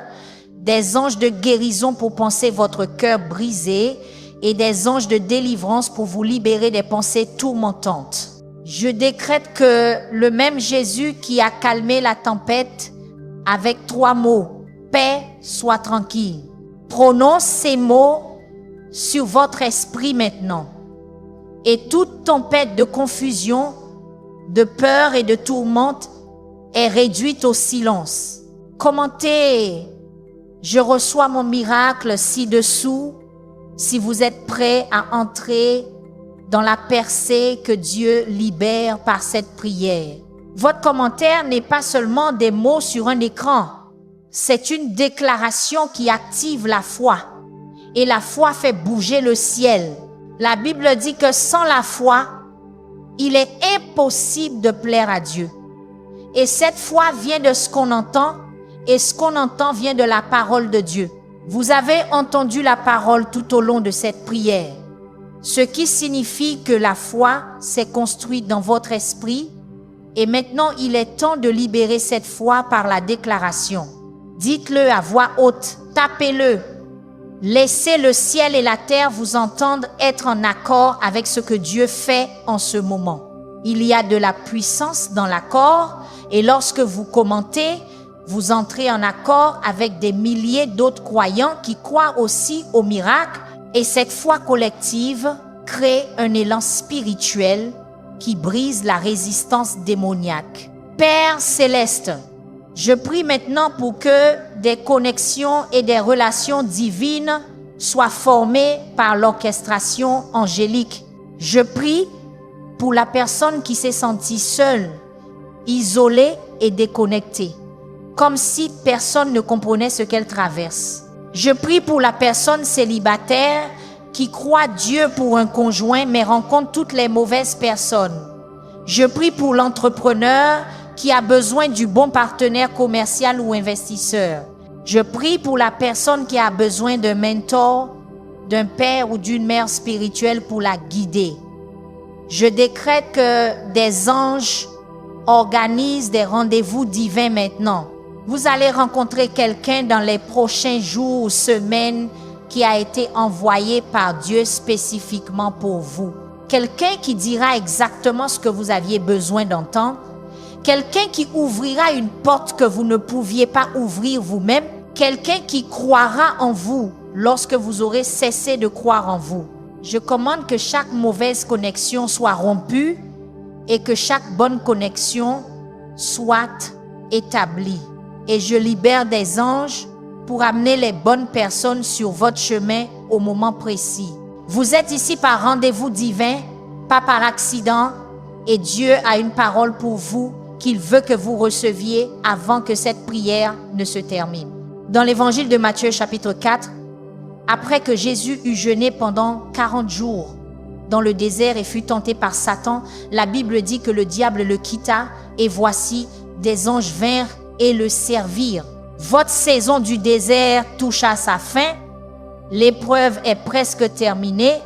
des anges de guérison pour panser votre cœur brisé et des anges de délivrance pour vous libérer des pensées tourmentantes. Je décrète que le même Jésus qui a calmé la tempête avec 3 mots, paix, sois tranquille, prononce ces mots sur votre esprit maintenant. Et toute tempête de confusion, de peur et de tourmente est réduite au silence. Commentez, je reçois mon miracle ci-dessous si vous êtes prêts à entrer dans la percée que Dieu libère par cette prière. Votre commentaire n'est pas seulement des mots sur un écran. C'est une déclaration qui active la foi. Et la foi fait bouger le ciel. La Bible dit que sans la foi, il est impossible de plaire à Dieu. Et cette foi vient de ce qu'on entend, et ce qu'on entend vient de la parole de Dieu. Vous avez entendu la parole tout au long de cette prière, ce qui signifie que la foi s'est construite dans votre esprit, et maintenant il est temps de libérer cette foi par la déclaration. Dites-le à voix haute, tapez-le. Laissez le ciel et la terre vous entendre être en accord avec ce que Dieu fait en ce moment. Il y a de la puissance dans l'accord, et lorsque vous commentez, vous entrez en accord avec des milliers d'autres croyants qui croient aussi au miracle, et cette foi collective crée un élan spirituel qui brise la résistance démoniaque. Père céleste, je prie maintenant pour que des connexions et des relations divines soient formées par l'orchestration angélique. Je prie pour la personne qui s'est sentie seule, isolée et déconnectée, comme si personne ne comprenait ce qu'elle traverse. Je prie pour la personne célibataire qui croit Dieu pour un conjoint mais rencontre toutes les mauvaises personnes. Je prie pour l'entrepreneur qui a besoin du bon partenaire commercial ou investisseur. Je prie pour la personne qui a besoin d'un mentor, d'un père ou d'une mère spirituelle pour la guider. Je décrète que des anges organisent des rendez-vous divins maintenant. Vous allez rencontrer quelqu'un dans les prochains jours ou semaines qui a été envoyé par Dieu spécifiquement pour vous. Quelqu'un qui dira exactement ce que vous aviez besoin d'entendre. Quelqu'un qui ouvrira une porte que vous ne pouviez pas ouvrir vous-même. Quelqu'un qui croira en vous lorsque vous aurez cessé de croire en vous. Je commande que chaque mauvaise connexion soit rompue et que chaque bonne connexion soit établie. Et je libère des anges pour amener les bonnes personnes sur votre chemin au moment précis. Vous êtes ici par rendez-vous divin, pas par accident, et Dieu a une parole pour vous qu'il veut que vous receviez avant que cette prière ne se termine. Dans l'évangile de Matthieu chapitre 4, après que Jésus eut jeûné pendant 40 jours dans le désert et fut tenté par Satan, la Bible dit que le diable le quitta et voici des anges vinrent et le servirent. Votre saison du désert touche à sa fin, l'épreuve est presque terminée,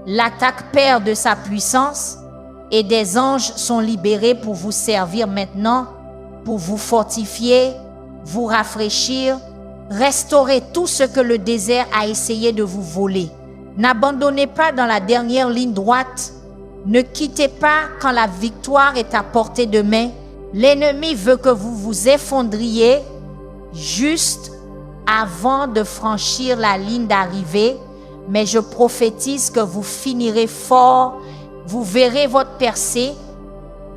l'attaque perd de sa puissance et des anges sont libérés pour vous servir maintenant, pour vous fortifier, vous rafraîchir, restaurer tout ce que le désert a essayé de vous voler. N'abandonnez pas dans la dernière ligne droite, ne quittez pas quand la victoire est à portée de main. L'ennemi veut que vous vous effondriez juste avant de franchir la ligne d'arrivée, mais je prophétise que vous finirez fort, vous verrez votre percée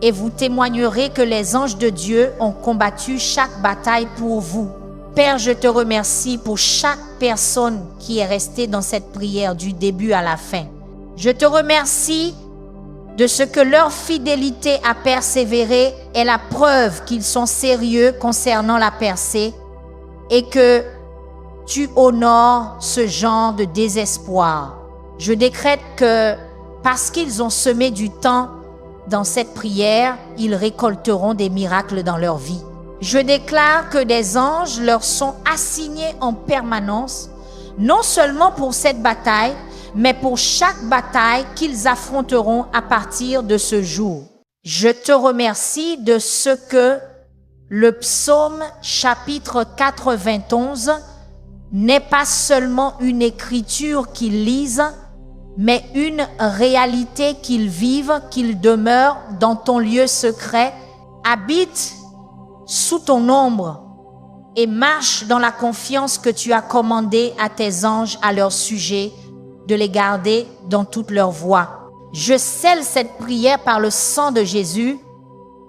et vous témoignerez que les anges de Dieu ont combattu chaque bataille pour vous. Père, je te remercie pour chaque personne qui est restée dans cette prière du début à la fin. Je te remercie de ce que leur fidélité à persévérer est la preuve qu'ils sont sérieux concernant la percée et que tu honores ce genre de désespoir. Je décrète que parce qu'ils ont semé du temps dans cette prière, ils récolteront des miracles dans leur vie. Je déclare que des anges leur sont assignés en permanence, non seulement pour cette bataille, mais pour chaque bataille qu'ils affronteront à partir de ce jour. Je te remercie de ce que le psaume chapitre 91 n'est pas seulement une écriture qu'ils lisent, mais une réalité qu'ils vivent, qu'ils demeurent dans ton lieu secret, habitent sous ton ombre et marchent dans la confiance que tu as commandé à tes anges à leur sujet, de les garder dans toutes leurs voies. Je scelle cette prière par le sang de Jésus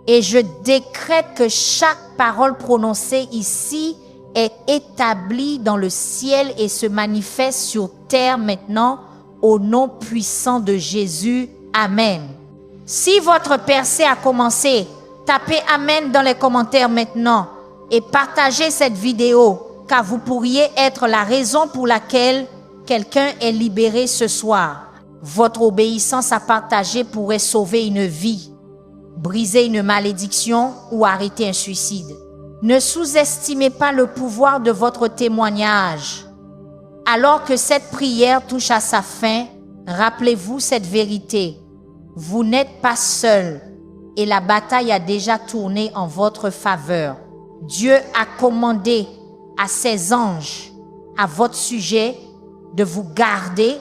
et je décrète que chaque parole prononcée ici est établie dans le ciel et se manifeste sur terre maintenant Au nom puissant de Jésus, Amen. Si votre percée a commencé, tapez Amen dans les commentaires maintenant et partagez cette vidéo, car vous pourriez être la raison pour laquelle quelqu'un est libéré ce soir. Votre obéissance à partager pourrait sauver une vie, briser une malédiction ou arrêter un suicide. Ne sous-estimez pas le pouvoir de votre témoignage. Alors que cette prière touche à sa fin, rappelez-vous cette vérité. Vous n'êtes pas seul et la bataille a déjà tourné en votre faveur. Dieu a commandé à ses anges, à votre sujet, de vous garder,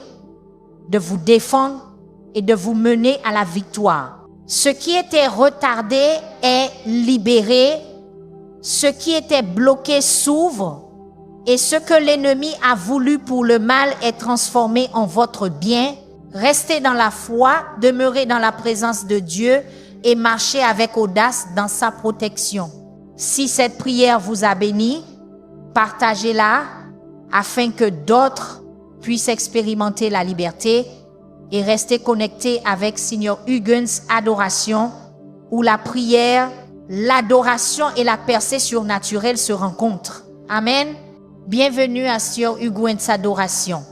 de vous défendre et de vous mener à la victoire. Ce qui était retardé est libéré, ce qui était bloqué s'ouvre et ce que l'ennemi a voulu pour le mal est transformé en votre bien. Restez dans la foi, demeurez dans la présence de Dieu et marchez avec audace dans sa protection. Si cette prière vous a béni, partagez-la afin que d'autres puissent expérimenter la liberté et rester connectés avec Seigneur Huygens Adoration, où la prière, l'adoration et la percée surnaturelle se rencontrent. Amen. Bienvenue à Seigneur Huygens Adoration.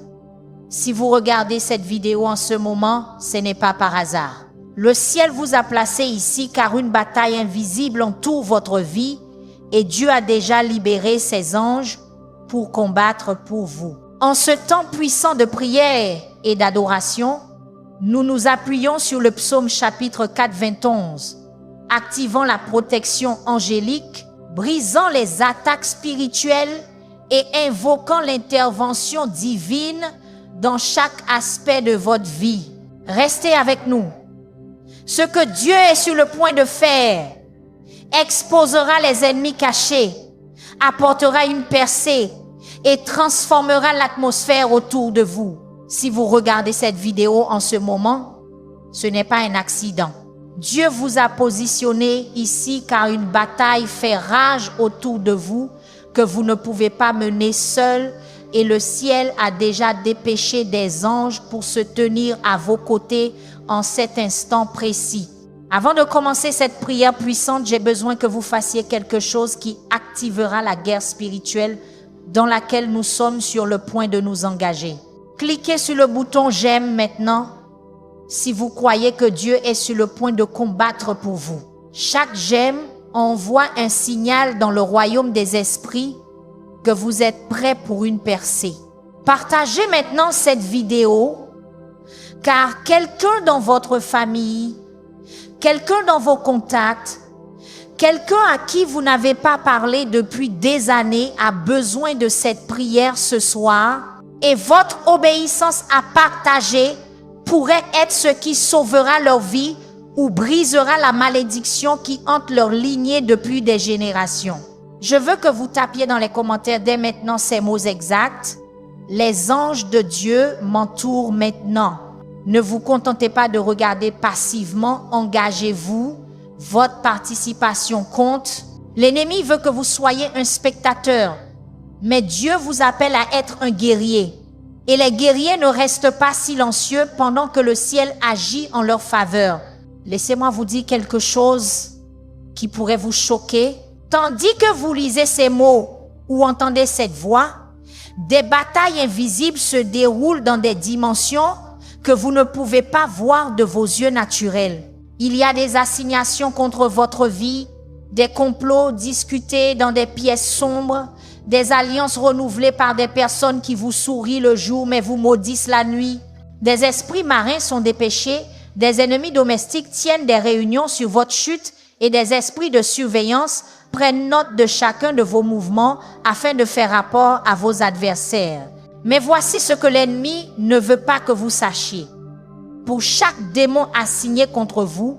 Si vous regardez cette vidéo en ce moment, ce n'est pas par hasard. Le ciel vous a placé ici car une bataille invisible entoure votre vie et Dieu a déjà libéré ses anges pour combattre pour vous. En ce temps puissant de prière et d'adoration, nous nous appuyons sur le psaume chapitre 4, 21, activant la protection angélique, brisant les attaques spirituelles et invoquant l'intervention divine dans chaque aspect de votre vie. Restez avec nous. Ce que Dieu est sur le point de faire exposera les ennemis cachés, apportera une percée et transformera l'atmosphère autour de vous. Si vous regardez cette vidéo en ce moment, ce n'est pas un accident. Dieu vous a positionné ici car une bataille fait rage autour de vous que vous ne pouvez pas mener seul et le ciel a déjà dépêché des anges pour se tenir à vos côtés en cet instant précis. Avant de commencer cette prière puissante, j'ai besoin que vous fassiez quelque chose qui activera la guerre spirituelle dans laquelle nous sommes sur le point de nous engager. Cliquez sur le bouton « J'aime » maintenant si vous croyez que Dieu est sur le point de combattre pour vous. Chaque « J'aime » envoie un signal dans le royaume des esprits que vous êtes prêts pour une percée. Partagez maintenant cette vidéo car quelqu'un dans votre famille, quelqu'un dans vos contacts, quelqu'un à qui vous n'avez pas parlé depuis des années a besoin de cette prière ce soir et votre obéissance à partager pourrait être ce qui sauvera leur vie ou brisera la malédiction qui hante leur lignée depuis des générations. Je veux que vous tapiez dans les commentaires dès maintenant ces mots exacts. Les anges de Dieu m'entourent maintenant. Ne vous contentez pas de regarder passivement, engagez-vous. Votre participation compte. L'ennemi veut que vous soyez un spectateur, mais Dieu vous appelle à être un guerrier. Et les guerriers ne restent pas silencieux pendant que le ciel agit en leur faveur. Laissez-moi vous dire quelque chose qui pourrait vous choquer. Tandis que vous lisez ces mots ou entendez cette voix, des batailles invisibles se déroulent dans des dimensions que vous ne pouvez pas voir de vos yeux naturels. Il y a des assignations contre votre vie, des complots discutés dans des pièces sombres, des alliances renouvelées par des personnes qui vous sourient le jour mais vous maudissent la nuit. Des esprits marins sont dépêchés, des ennemis domestiques tiennent des réunions sur votre chute et des esprits de surveillance prennent note de chacun de vos mouvements afin de faire rapport à vos adversaires. Mais voici ce que l'ennemi ne veut pas que vous sachiez. Pour chaque démon assigné contre vous,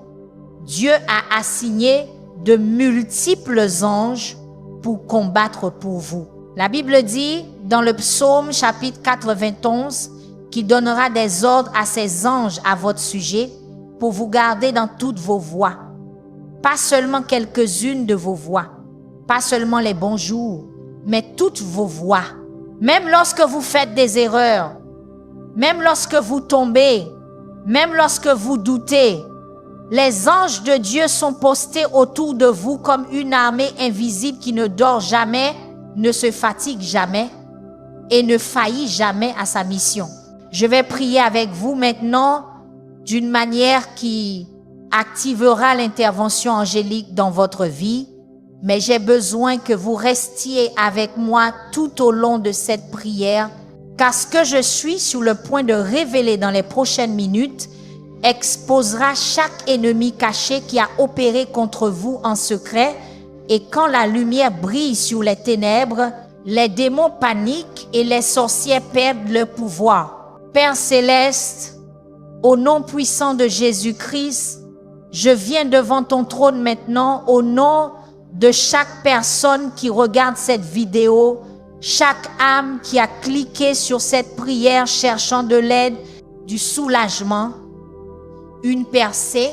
Dieu a assigné de multiples anges pour combattre pour vous. La Bible dit dans le psaume chapitre 91 qu'il donnera des ordres à ses anges à votre sujet pour vous garder dans toutes vos voies. Pas seulement quelques-unes de vos voies, pas seulement les bons jours, mais toutes vos voies. Même lorsque vous faites des erreurs, Même lorsque vous tombez, même lorsque vous doutez, les anges de Dieu sont postés autour de vous comme une armée invisible qui ne dort jamais, ne se fatigue jamais et ne faillit jamais à sa mission. Je vais prier avec vous maintenant d'une manière qui activera l'intervention angélique dans votre vie, mais j'ai besoin que vous restiez avec moi tout au long de cette prière, car ce que je suis sur le point de révéler dans les prochaines minutes exposera chaque ennemi caché qui a opéré contre vous en secret, et quand la lumière brille sur les ténèbres, les démons paniquent et les sorcières perdent leur pouvoir. Père céleste, au nom puissant de Jésus-Christ, je viens devant ton trône maintenant au nom de chaque personne qui regarde cette vidéo, chaque âme qui a cliqué sur cette prière cherchant de l'aide, du soulagement, une percée.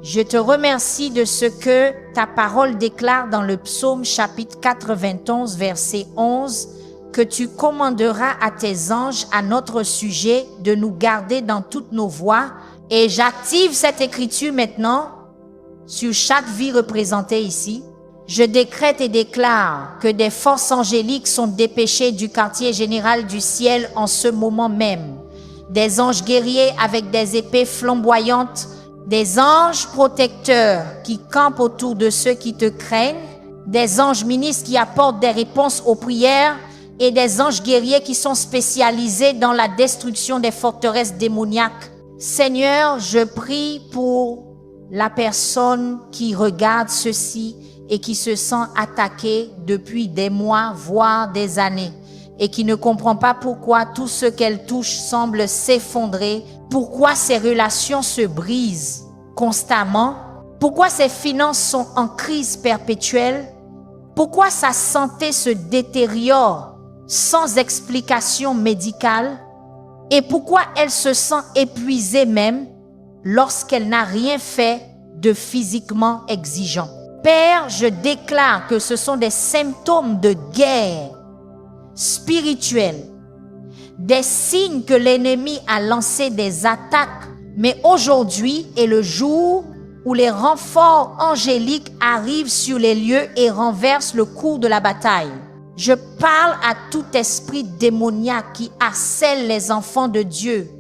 Je te remercie de ce que ta parole déclare dans le psaume chapitre 91 verset 11, que tu commanderas à tes anges à notre sujet de nous garder dans toutes nos voies. Et j'active cette écriture maintenant sur chaque vie représentée ici. Je décrète et déclare que des forces angéliques sont dépêchées du quartier général du ciel en ce moment même. Des anges guerriers avec des épées flamboyantes, des anges protecteurs qui campent autour de ceux qui te craignent, des anges ministres qui apportent des réponses aux prières et des anges guerriers qui sont spécialisés dans la destruction des forteresses démoniaques. Seigneur, je prie pour la personne qui regarde ceci et qui se sent attaquée depuis des mois, voire des années, et qui ne comprend pas pourquoi tout ce qu'elle touche semble s'effondrer, pourquoi ses relations se brisent constamment, pourquoi ses finances sont en crise perpétuelle, pourquoi sa santé se détériore sans explication médicale, et pourquoi elle se sent épuisée même lorsqu'elle n'a rien fait de physiquement exigeant. Père, je déclare que ce sont des symptômes de guerre spirituelle, des signes que l'ennemi a lancé des attaques, mais aujourd'hui est le jour où les renforts angéliques arrivent sur les lieux et renversent le cours de la bataille. Je parle à tout esprit démoniaque qui harcèle les enfants de Dieu.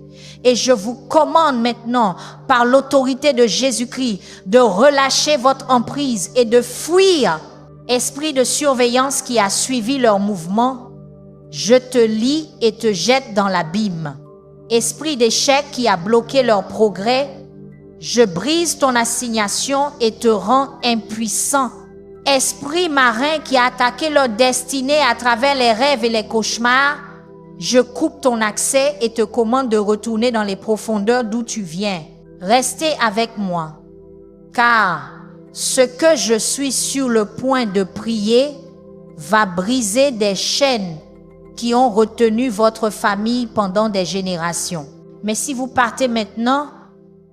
Et je vous commande maintenant, par l'autorité de Jésus-Christ, de relâcher votre emprise et de fuir. Esprit de surveillance qui a suivi leur mouvement, je te lie et te jette dans l'abîme. Esprit d'échec qui a bloqué leur progrès, je brise ton assignation et te rends impuissant. Esprit marin qui a attaqué leur destinée à travers les rêves et les cauchemars, je coupe ton accès et te commande de retourner dans les profondeurs d'où tu viens. Restez avec moi, car ce que je suis sur le point de prier va briser des chaînes qui ont retenu votre famille pendant des générations. Mais si vous partez maintenant,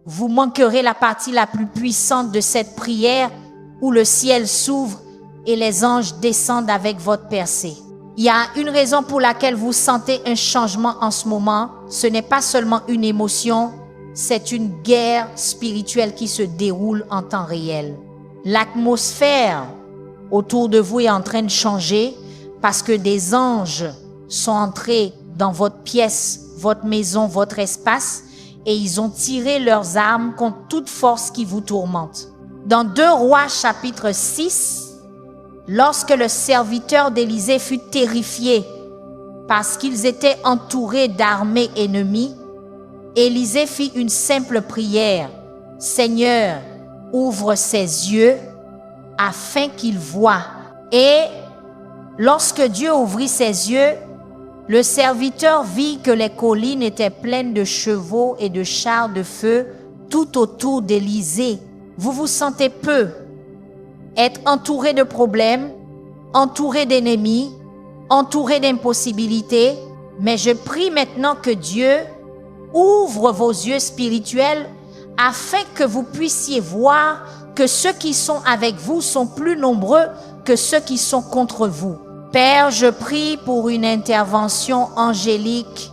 vous manquerez la partie la plus puissante de cette prière où le ciel s'ouvre et les anges descendent avec votre percée. Il y a une raison pour laquelle vous sentez un changement en ce moment. Ce n'est pas seulement une émotion, c'est une guerre spirituelle qui se déroule en temps réel. L'atmosphère autour de vous est en train de changer parce que des anges sont entrés dans votre pièce, votre maison, votre espace et ils ont tiré leurs armes contre toute force qui vous tourmente. Dans 2 Rois chapitre 6, lorsque le serviteur d'Élisée fut terrifié parce qu'ils étaient entourés d'armées ennemies, Élisée fit une simple prière. « Seigneur, ouvre ses yeux afin qu'il voie. » Et lorsque Dieu ouvrit ses yeux, le serviteur vit que les collines étaient pleines de chevaux et de chars de feu tout autour d'Élisée. Vous vous sentez peu, être entouré de problèmes, entouré d'ennemis, entouré d'impossibilités, mais je prie maintenant que Dieu ouvre vos yeux spirituels afin que vous puissiez voir que ceux qui sont avec vous sont plus nombreux que ceux qui sont contre vous. Père, je prie pour une intervention angélique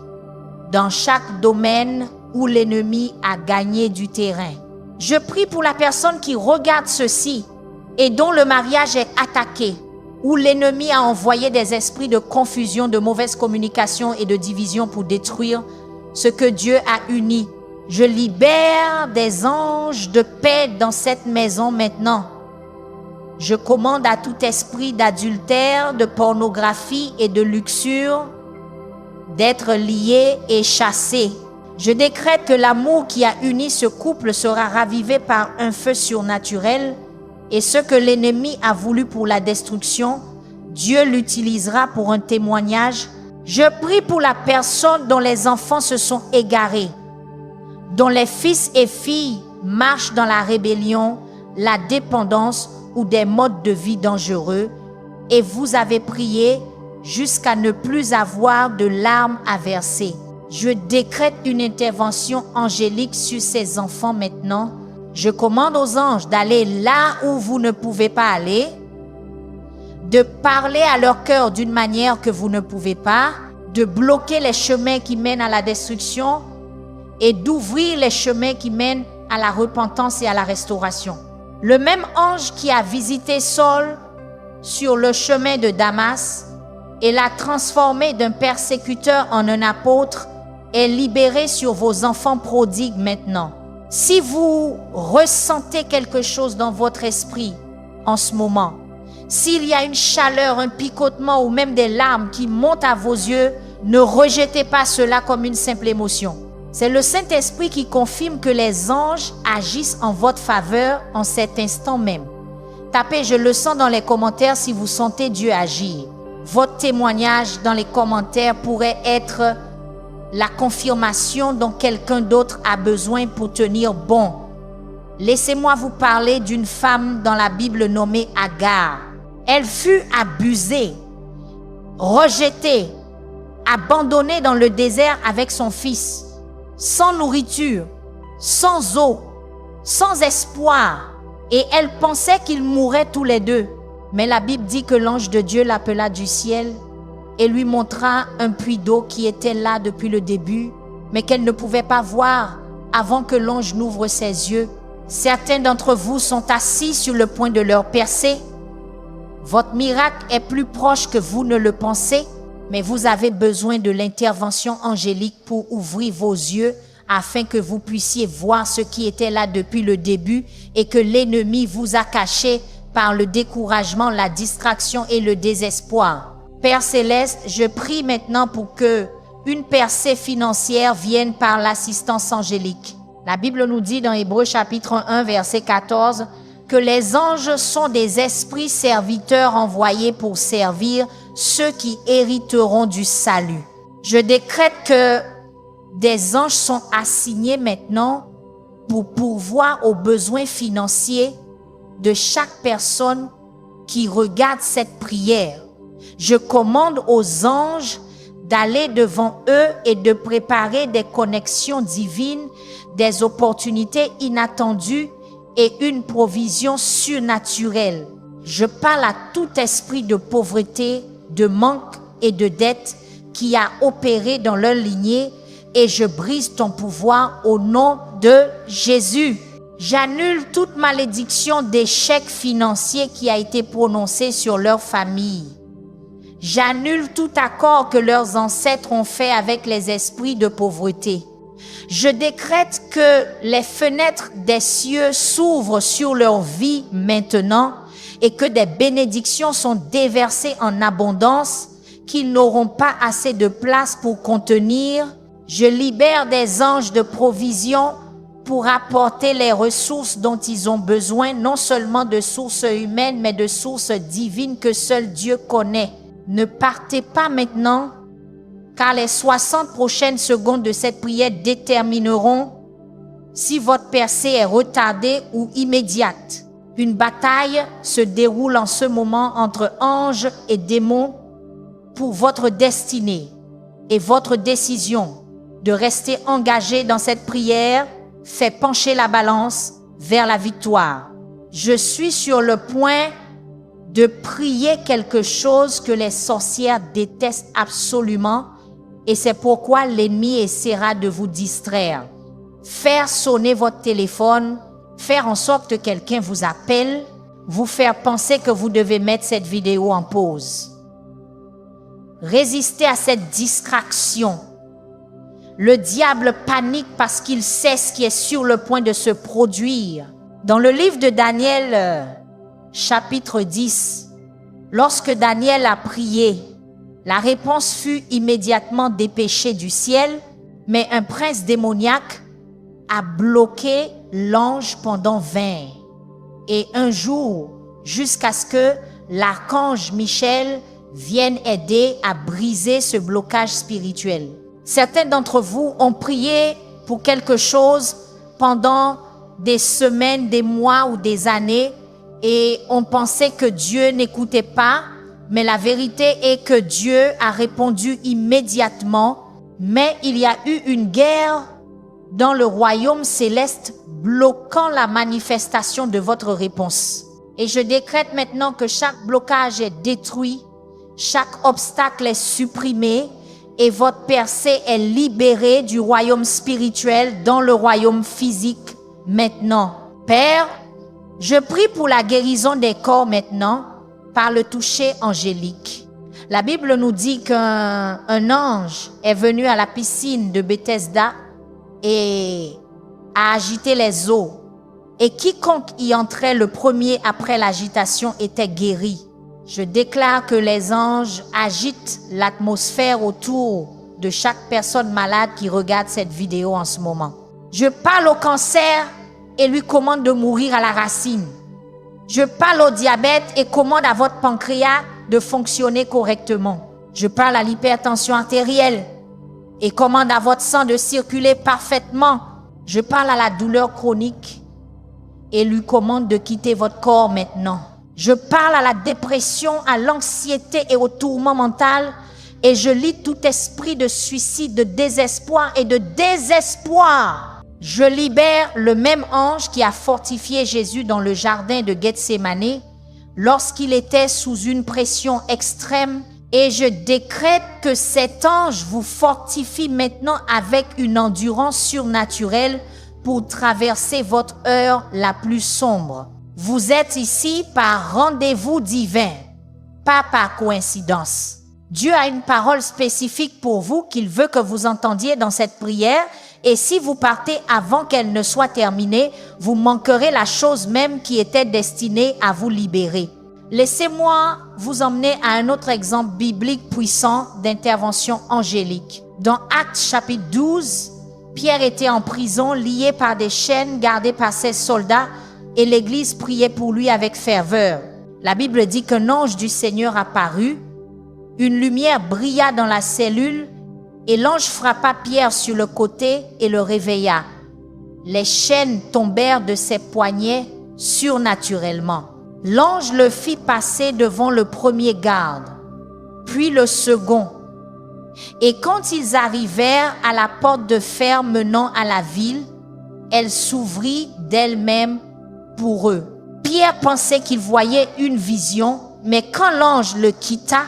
dans chaque domaine où l'ennemi a gagné du terrain. Je prie pour la personne qui regarde ceci et dont le mariage est attaqué, où l'ennemi a envoyé des esprits de confusion, de mauvaise communication et de division pour détruire ce que Dieu a uni. Je libère des anges de paix dans cette maison maintenant. Je commande à tout esprit d'adultère, de pornographie et de luxure d'être lié et chassé. Je décrète que l'amour qui a uni ce couple sera ravivé par un feu surnaturel et ce que l'ennemi a voulu pour la destruction, Dieu l'utilisera pour un témoignage. Je prie pour la personne dont les enfants se sont égarés, dont les fils et filles marchent dans la rébellion, la dépendance ou des modes de vie dangereux, et vous avez prié jusqu'à ne plus avoir de larmes à verser. Je décrète une intervention angélique sur ces enfants maintenant. Je commande aux anges d'aller là où vous ne pouvez pas aller, de parler à leur cœur d'une manière que vous ne pouvez pas, de bloquer les chemins qui mènent à la destruction et d'ouvrir les chemins qui mènent à la repentance et à la restauration. Le même ange qui a visité Saul sur le chemin de Damas et l'a transformé d'un persécuteur en un apôtre est libéré sur vos enfants prodigues maintenant. Si vous ressentez quelque chose dans votre esprit en ce moment, s'il y a une chaleur, un picotement ou même des larmes qui montent à vos yeux, ne rejetez pas cela comme une simple émotion. C'est le Saint-Esprit qui confirme que les anges agissent en votre faveur en cet instant même. Tapez « Je le sens » dans les commentaires si vous sentez Dieu agir. Votre témoignage dans les commentaires pourrait être la confirmation dont quelqu'un d'autre a besoin pour tenir bon. Laissez-moi vous parler d'une femme dans la Bible nommée Agar. Elle fut abusée, rejetée, abandonnée dans le désert avec son fils, sans nourriture, sans eau, sans espoir. Et elle pensait qu'ils mourraient tous les deux. Mais la Bible dit que l'ange de Dieu l'appela du ciel et lui montra un puits d'eau qui était là depuis le début, mais qu'elle ne pouvait pas voir avant que l'ange n'ouvre ses yeux. Certains d'entre vous sont assis sur le point de leur percer. Votre miracle est plus proche que vous ne le pensez, mais vous avez besoin de l'intervention angélique pour ouvrir vos yeux afin que vous puissiez voir ce qui était là depuis le début et que l'ennemi vous a caché par le découragement, la distraction et le désespoir. Père Céleste, je prie maintenant pour que une percée financière vienne par l'assistance angélique. La Bible nous dit dans Hébreux chapitre 1, verset 14, que les anges sont des esprits serviteurs envoyés pour servir ceux qui hériteront du salut. Je décrète que des anges sont assignés maintenant pour pourvoir aux besoins financiers de chaque personne qui regarde cette prière. Je commande aux anges d'aller devant eux et de préparer des connexions divines, des opportunités inattendues et une provision surnaturelle. Je parle à tout esprit de pauvreté, de manque et de dette qui a opéré dans leur lignée et je brise ton pouvoir au nom de Jésus. J'annule toute malédiction d'échec financier qui a été prononcée sur leur famille. J'annule tout accord que leurs ancêtres ont fait avec les esprits de pauvreté. Je décrète que les fenêtres des cieux s'ouvrent sur leur vie maintenant et que des bénédictions sont déversées en abondance qu'ils n'auront pas assez de place pour contenir. Je libère des anges de provision pour apporter les ressources dont ils ont besoin, non seulement de sources humaines, mais de sources divines que seul Dieu connaît. Ne partez pas maintenant, car les 60 prochaines secondes de cette prière détermineront si votre percée est retardée ou immédiate. Une bataille se déroule en ce moment entre anges et démons pour votre destinée et votre décision de rester engagé dans cette prière fait pencher la balance vers la victoire. Je suis sur le point de prier quelque chose que les sorcières détestent absolument Et c'est pourquoi l'ennemi essaiera de vous distraire, faire sonner votre téléphone, faire en sorte que quelqu'un vous appelle, vous faire penser que vous devez mettre cette vidéo en pause. Résistez à cette distraction. Le diable panique parce qu'il sait ce qui est sur le point de se produire. Dans le livre de Daniel, chapitre 10, lorsque Daniel a prié, la réponse fut immédiatement dépêchée du ciel, mais un prince démoniaque a bloqué l'ange pendant 20 et un jour, jusqu'à ce que l'archange Michel vienne aider à briser ce blocage spirituel. Certains d'entre vous ont prié pour quelque chose pendant des semaines, des mois ou des années et on pensait que Dieu n'écoutait pas, mais la vérité est que Dieu a répondu immédiatement, mais il y a eu une guerre dans le royaume céleste bloquant la manifestation de votre réponse. Et je décrète maintenant que chaque blocage est détruit, chaque obstacle est supprimé et votre percée est libérée du royaume spirituel dans le royaume physique maintenant. Père, je prie pour la guérison des corps maintenant par le toucher angélique. La Bible nous dit qu'un ange est venu à la piscine de Bethesda et a agité les eaux. Et quiconque y entrait le premier après l'agitation était guéri. Je déclare que les anges agitent l'atmosphère autour de chaque personne malade qui regarde cette vidéo en ce moment. Je parle au cancer et lui commande de mourir à la racine. Je parle au diabète et commande à votre pancréas de fonctionner correctement. Je parle à l'hypertension artérielle et commande à votre sang de circuler parfaitement. Je parle à la douleur chronique et lui commande de quitter votre corps maintenant. Je parle à la dépression, à l'anxiété et au tourment mental et je lis tout esprit de suicide, de désespoir et de désespoir. Je libère le même ange qui a fortifié Jésus dans le jardin de Gethsémani lorsqu'il était sous une pression extrême et je décrète que cet ange vous fortifie maintenant avec une endurance surnaturelle pour traverser votre heure la plus sombre. Vous êtes ici par rendez-vous divin, pas par coïncidence. Dieu a une parole spécifique pour vous qu'il veut que vous entendiez dans cette prière et si vous partez avant qu'elle ne soit terminée, vous manquerez la chose même qui était destinée à vous libérer. Laissez-moi vous emmener à un autre exemple biblique puissant d'intervention angélique. Dans Actes chapitre 12, Pierre était en prison, lié par des chaînes, gardé par ses soldats, et l'Église priait pour lui avec ferveur. La Bible dit qu'un ange du Seigneur apparut, une lumière brilla dans la cellule, et l'ange frappa Pierre sur le côté et le réveilla. Les chaînes tombèrent de ses poignets surnaturellement. L'ange le fit passer devant le premier garde, puis le second. Et quand ils arrivèrent à la porte de fer menant à la ville, elle s'ouvrit d'elle-même pour eux. Pierre pensait qu'il voyait une vision, mais quand l'ange le quitta,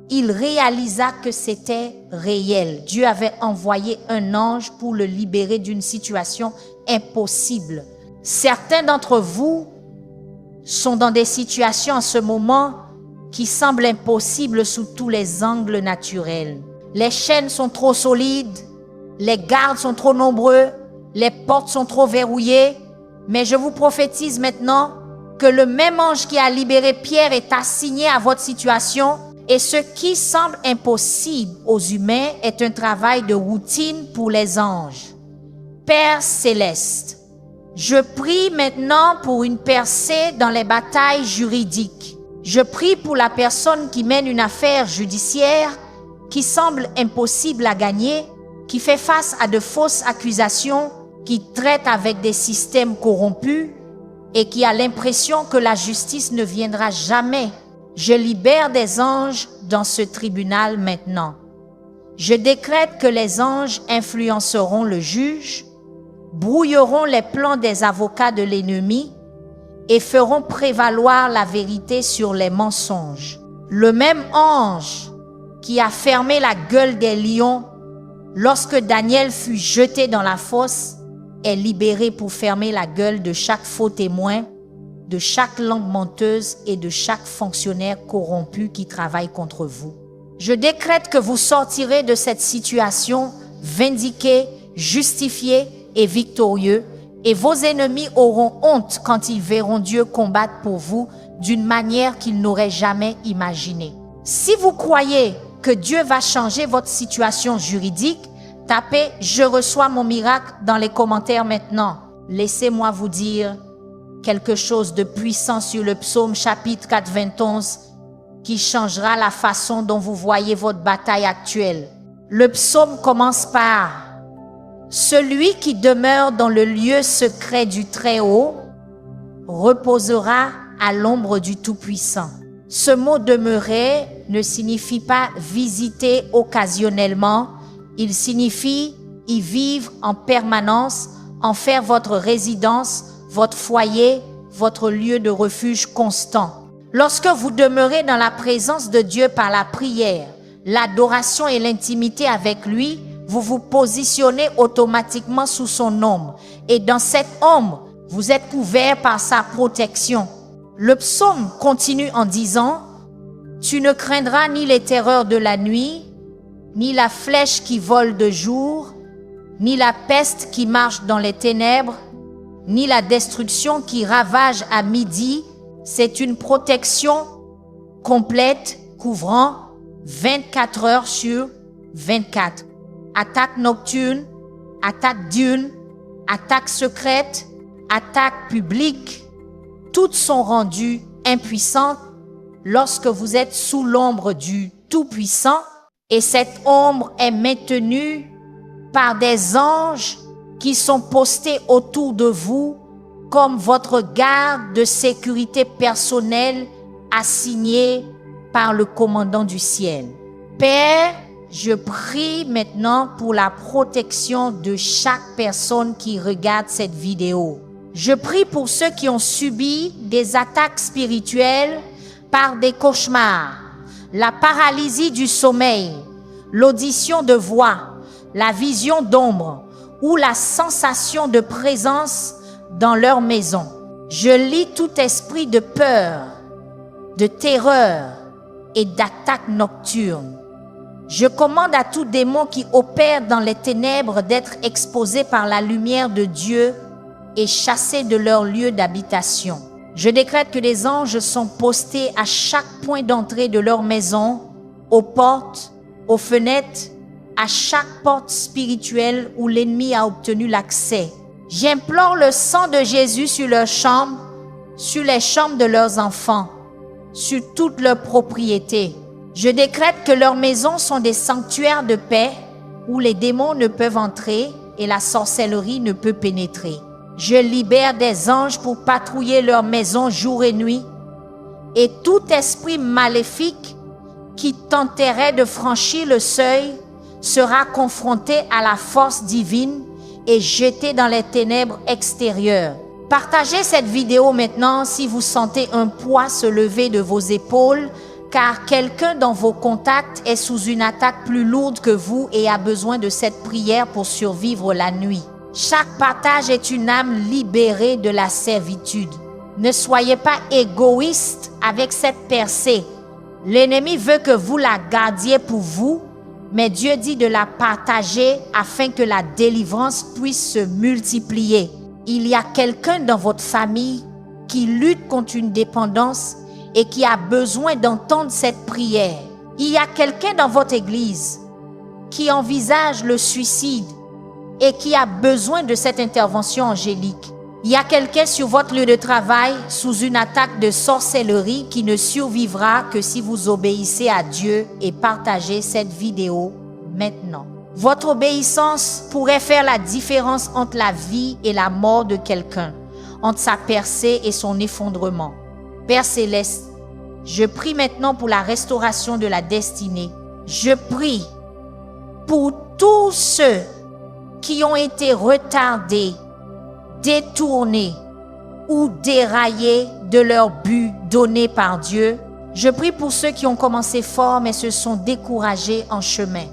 il réalisa que c'était réel. Dieu avait envoyé un ange pour le libérer d'une situation impossible. Certains d'entre vous sont dans des situations en ce moment qui semblent impossibles sous tous les angles naturels. Les chaînes sont trop solides, les gardes sont trop nombreux, les portes sont trop verrouillées, mais je vous prophétise maintenant que le même ange qui a libéré Pierre est assigné à votre situation et ce qui semble impossible aux humains est un travail de routine pour les anges. Père céleste, je prie maintenant pour une percée dans les batailles juridiques. Je prie pour la personne qui mène une affaire judiciaire qui semble impossible à gagner, qui fait face à de fausses accusations, qui traite avec des systèmes corrompus et qui a l'impression que la justice ne viendra jamais. Je libère des anges dans ce tribunal maintenant. Je décrète que les anges influenceront le juge, brouilleront les plans des avocats de l'ennemi et feront prévaloir la vérité sur les mensonges. Le même ange qui a fermé la gueule des lions lorsque Daniel fut jeté dans la fosse, est libéré pour fermer la gueule de chaque faux témoin, de chaque langue menteuse et de chaque fonctionnaire corrompu qui travaille contre vous. Je décrète que vous sortirez de cette situation vindiqués, justifiés et victorieux, et vos ennemis auront honte quand ils verront Dieu combattre pour vous d'une manière qu'ils n'auraient jamais imaginée. Si vous croyez que Dieu va changer votre situation juridique, tapez « Je reçois mon miracle » dans les commentaires maintenant. Laissez-moi vous dire quelque chose de puissant sur le psaume chapitre 91 qui changera la façon dont vous voyez votre bataille actuelle. Le psaume commence par « Celui qui demeure dans le lieu secret du Très-Haut reposera à l'ombre du Tout-Puissant ». Ce mot « demeurer » ne signifie pas visiter occasionnellement, il signifie y vivre en permanence, en faire votre résidence, votre foyer, votre lieu de refuge constant. Lorsque vous demeurez dans la présence de Dieu par la prière, l'adoration et l'intimité avec lui, vous vous positionnez automatiquement sous son ombre. Et dans cette ombre, vous êtes couvert par sa protection. Le psaume continue en disant « Tu ne craindras ni les terreurs de la nuit, ni la flèche qui vole de jour, ni la peste qui marche dans les ténèbres, ni la destruction qui ravage à midi. » C'est une protection complète couvrant 24 heures sur 24. Attaque nocturne, attaque diurne, attaque secrète, attaque publique, toutes sont rendues impuissantes lorsque vous êtes sous l'ombre du Tout-Puissant, et cette ombre est maintenue par des anges qui sont postés autour de vous comme votre garde de sécurité personnelle assignée par le commandant du ciel. Père, je prie maintenant pour la protection de chaque personne qui regarde cette vidéo. Je prie pour ceux qui ont subi des attaques spirituelles par des cauchemars, la paralysie du sommeil, l'audition de voix, la vision d'ombre ou la sensation de présence dans leur maison. Je lis tout esprit de peur, de terreur et d'attaque nocturne. Je commande à tout démon qui opère dans les ténèbres d'être exposé par la lumière de Dieu et chassé de leur lieu d'habitation. Je décrète que les anges sont postés à chaque point d'entrée de leur maison, aux portes, aux fenêtres, à chaque porte spirituelle où l'ennemi a obtenu l'accès. J'implore le sang de Jésus sur leurs chambres, sur les chambres de leurs enfants, sur toutes leurs propriétés. Je décrète que leurs maisons sont des sanctuaires de paix où les démons ne peuvent entrer et la sorcellerie ne peut pénétrer. Je libère des anges pour patrouiller leurs maisons jour et nuit, et tout esprit maléfique qui tenterait de franchir le seuil sera confronté à la force divine et jeté dans les ténèbres extérieures. Partagez cette vidéo maintenant si vous sentez un poids se lever de vos épaules, car quelqu'un dans vos contacts est sous une attaque plus lourde que vous et a besoin de cette prière pour survivre la nuit. Chaque partage est une âme libérée de la servitude. Ne soyez pas égoïste avec cette percée. L'ennemi veut que vous la gardiez pour vous, mais Dieu dit de la partager afin que la délivrance puisse se multiplier. Il y a quelqu'un dans votre famille qui lutte contre une dépendance et qui a besoin d'entendre cette prière. Il y a quelqu'un dans votre église qui envisage le suicide et qui a besoin de cette intervention angélique. Il y a quelqu'un sur votre lieu de travail sous une attaque de sorcellerie qui ne survivra que si vous obéissez à Dieu et partagez cette vidéo maintenant. Votre obéissance pourrait faire la différence entre la vie et la mort de quelqu'un, entre sa percée et son effondrement. Père Céleste, je prie maintenant pour la restauration de la destinée. Je prie pour tous ceux qui ont été retardés, détournés ou déraillés de leur but donné par Dieu. Je prie pour ceux qui ont commencé fort mais se sont découragés en chemin.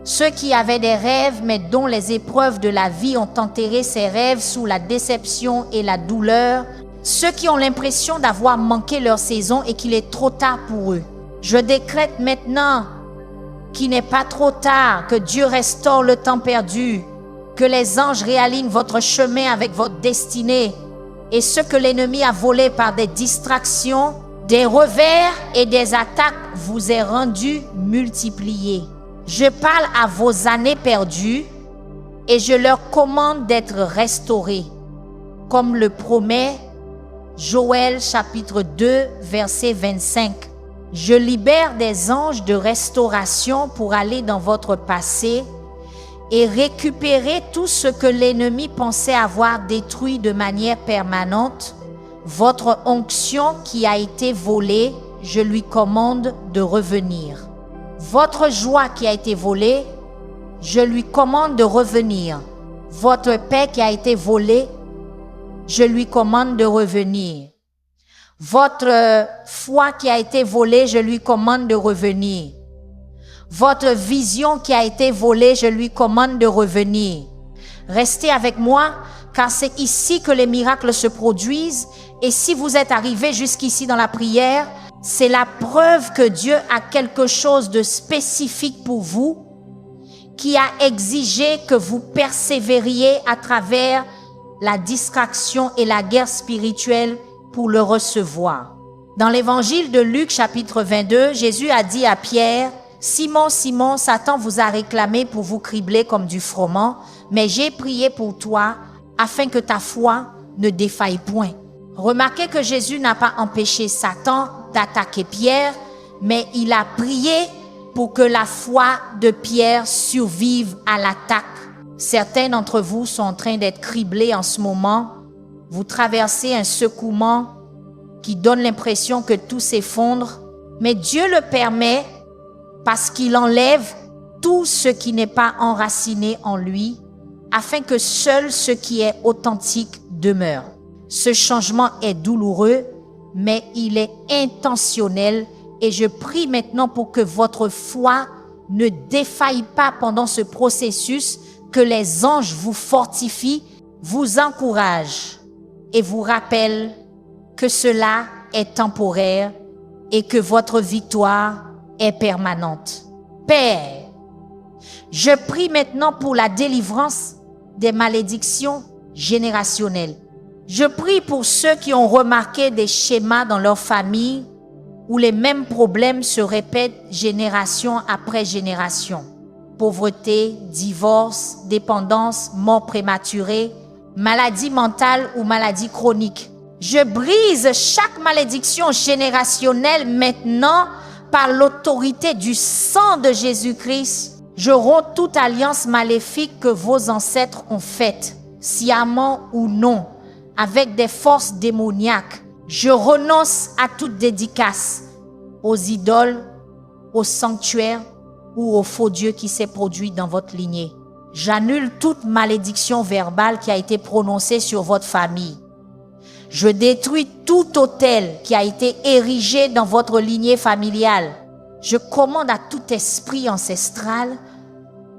Ceux qui avaient des rêves mais dont les épreuves de la vie ont enterré ces rêves sous la déception et la douleur. Ceux qui ont l'impression d'avoir manqué leur saison et qu'il est trop tard pour eux. Je décrète maintenant qu'il n'est pas trop tard, que Dieu restaure le temps perdu, que les anges réalignent votre chemin avec votre destinée et ce que l'ennemi a volé par des distractions, des revers et des attaques vous est rendu multiplié. Je parle à vos années perdues et je leur commande d'être restaurées, comme le promet Joël chapitre 2 verset 25. Je libère des anges de restauration pour aller dans votre passé et récupérer tout ce que l'ennemi pensait avoir détruit de manière permanente. Votre onction qui a été volée, je lui commande de revenir. Votre joie qui a été volée, je lui commande de revenir. Votre paix qui a été volée, je lui commande de revenir. Votre foi qui a été volée, je lui commande de revenir. Votre vision qui a été volée, je lui commande de revenir. Restez avec moi, car c'est ici que les miracles se produisent. Et si vous êtes arrivé jusqu'ici dans la prière, c'est la preuve que Dieu a quelque chose de spécifique pour vous, qui a exigé que vous persévériez à travers la distraction et la guerre spirituelle pour le recevoir. Dans l'évangile de Luc chapitre 22, Jésus a dit à Pierre, « Simon, Simon, Satan vous a réclamé pour vous cribler comme du froment, mais j'ai prié pour toi afin que ta foi ne défaille point. » Remarquez que Jésus n'a pas empêché Satan d'attaquer Pierre, mais il a prié pour que la foi de Pierre survive à l'attaque. Certains d'entre vous sont en train d'être criblés en ce moment. Vous traversez un secouement qui donne l'impression que tout s'effondre, mais Dieu le permet parce qu'il enlève tout ce qui n'est pas enraciné en lui, afin que seul ce qui est authentique demeure. Ce changement est douloureux, mais il est intentionnel et je prie maintenant pour que votre foi ne défaille pas pendant ce processus, que les anges vous fortifient, vous encouragent et vous rappellent que cela est temporaire et que votre victoire est permanente. Père, je prie maintenant pour la délivrance des malédictions générationnelles. Je prie pour ceux qui ont remarqué des schémas dans leur famille où les mêmes problèmes se répètent génération après génération. Pauvreté, divorce, dépendance, mort prématurée, maladie mentale ou maladie chronique. Je brise chaque malédiction générationnelle maintenant par l'autorité du sang de Jésus-Christ. Je romps toute alliance maléfique que vos ancêtres ont faite, sciemment ou non, avec des forces démoniaques. Je renonce à toute dédicace aux idoles, aux sanctuaires ou aux faux dieux qui s'est produit dans votre lignée. J'annule toute malédiction verbale qui a été prononcée sur votre famille. Je détruis tout autel qui a été érigé dans votre lignée familiale. Je commande à tout esprit ancestral,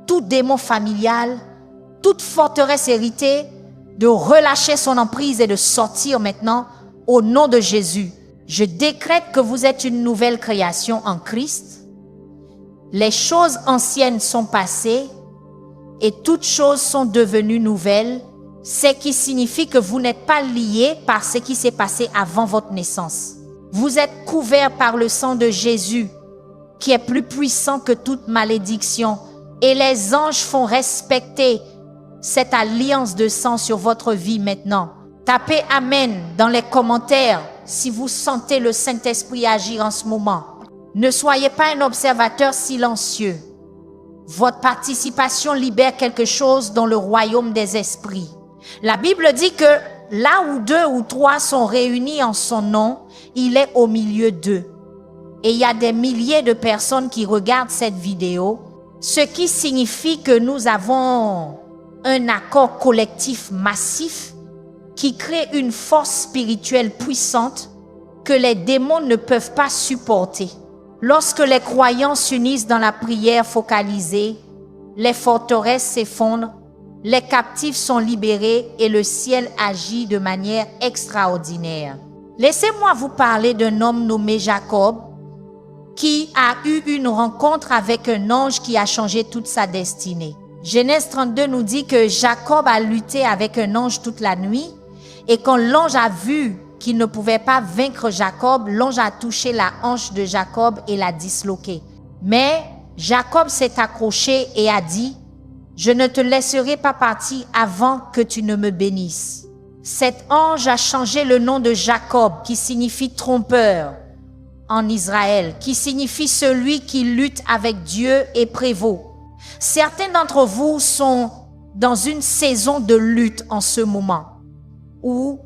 tout démon familial, toute forteresse héritée de relâcher son emprise et de sortir maintenant au nom de Jésus. Je décrète que vous êtes une nouvelle création en Christ. Les choses anciennes sont passées et toutes choses sont devenues nouvelles, ce qui signifie que vous n'êtes pas liés par ce qui s'est passé avant votre naissance. Vous êtes couverts par le sang de Jésus, qui est plus puissant que toute malédiction, et les anges font respecter cette alliance de sang sur votre vie maintenant. Tapez Amen dans les commentaires si vous sentez le Saint-Esprit agir en ce moment. Ne soyez pas un observateur silencieux. Votre participation libère quelque chose dans le royaume des esprits. La Bible dit que là où 2 ou 3 sont réunis en son nom, il est au milieu d'eux. Et il y a des milliers de personnes qui regardent cette vidéo, ce qui signifie que nous avons un accord collectif massif qui crée une force spirituelle puissante que les démons ne peuvent pas supporter. Lorsque les croyants s'unissent dans la prière focalisée, les forteresses s'effondrent, les captifs sont libérés et le ciel agit de manière extraordinaire. Laissez-moi vous parler d'un homme nommé Jacob qui a eu une rencontre avec un ange qui a changé toute sa destinée. Genèse 32 nous dit que Jacob a lutté avec un ange toute la nuit et quand l'ange a vu qu'il ne pouvait pas vaincre Jacob, l'ange a touché la hanche de Jacob et l'a disloqué. Mais Jacob s'est accroché et a dit « Je ne te laisserai pas partir avant que tu ne me bénisses. » Cet ange a changé le nom de Jacob, qui signifie trompeur, en Israël, qui signifie celui qui lutte avec Dieu et prévaut. Certains d'entre vous sont dans une saison de lutte en ce moment, où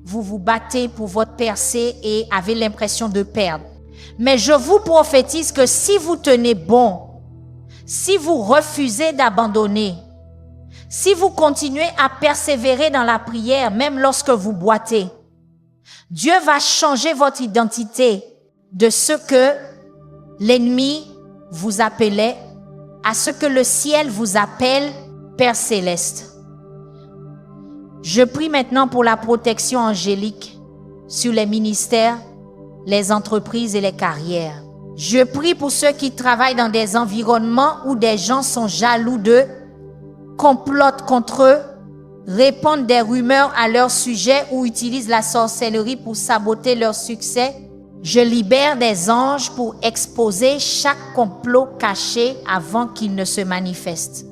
vous vous battez pour votre percée et avez l'impression de perdre. Mais je vous prophétise que si vous tenez bon, si vous refusez d'abandonner, si vous continuez à persévérer dans la prière, même lorsque vous boitez, Dieu va changer votre identité de ce que l'ennemi vous appelait à ce que le ciel vous appelle Père Céleste. Je prie maintenant pour la protection angélique sur les ministères, les entreprises et les carrières. Je prie pour ceux qui travaillent dans des environnements où des gens sont jaloux d'eux, complotent contre eux, répandent des rumeurs à leur sujet ou utilisent la sorcellerie pour saboter leur succès. Je libère des anges pour exposer chaque complot caché avant qu'il ne se manifeste.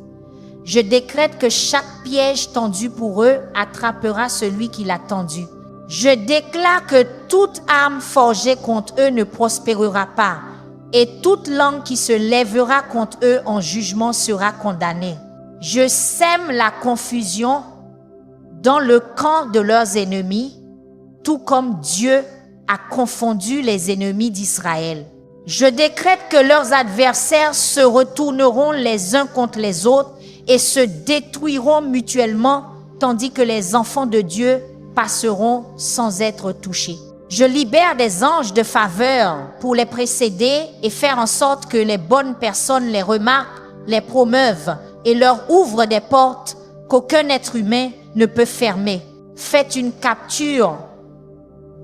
Je décrète que chaque piège tendu pour eux attrapera celui qui l'a tendu. Je déclare que toute arme forgée contre eux ne prospérera pas et toute langue qui se lèvera contre eux en jugement sera condamnée. Je sème la confusion dans le camp de leurs ennemis, tout comme Dieu a confondu les ennemis d'Israël. Je décrète que leurs adversaires se retourneront les uns contre les autres et se détruiront mutuellement, tandis que les enfants de Dieu passeront sans être touchés. Je libère des anges de faveur pour les précéder et faire en sorte que les bonnes personnes les remarquent, les promeuvent et leur ouvrent des portes qu'aucun être humain ne peut fermer. Faites une capture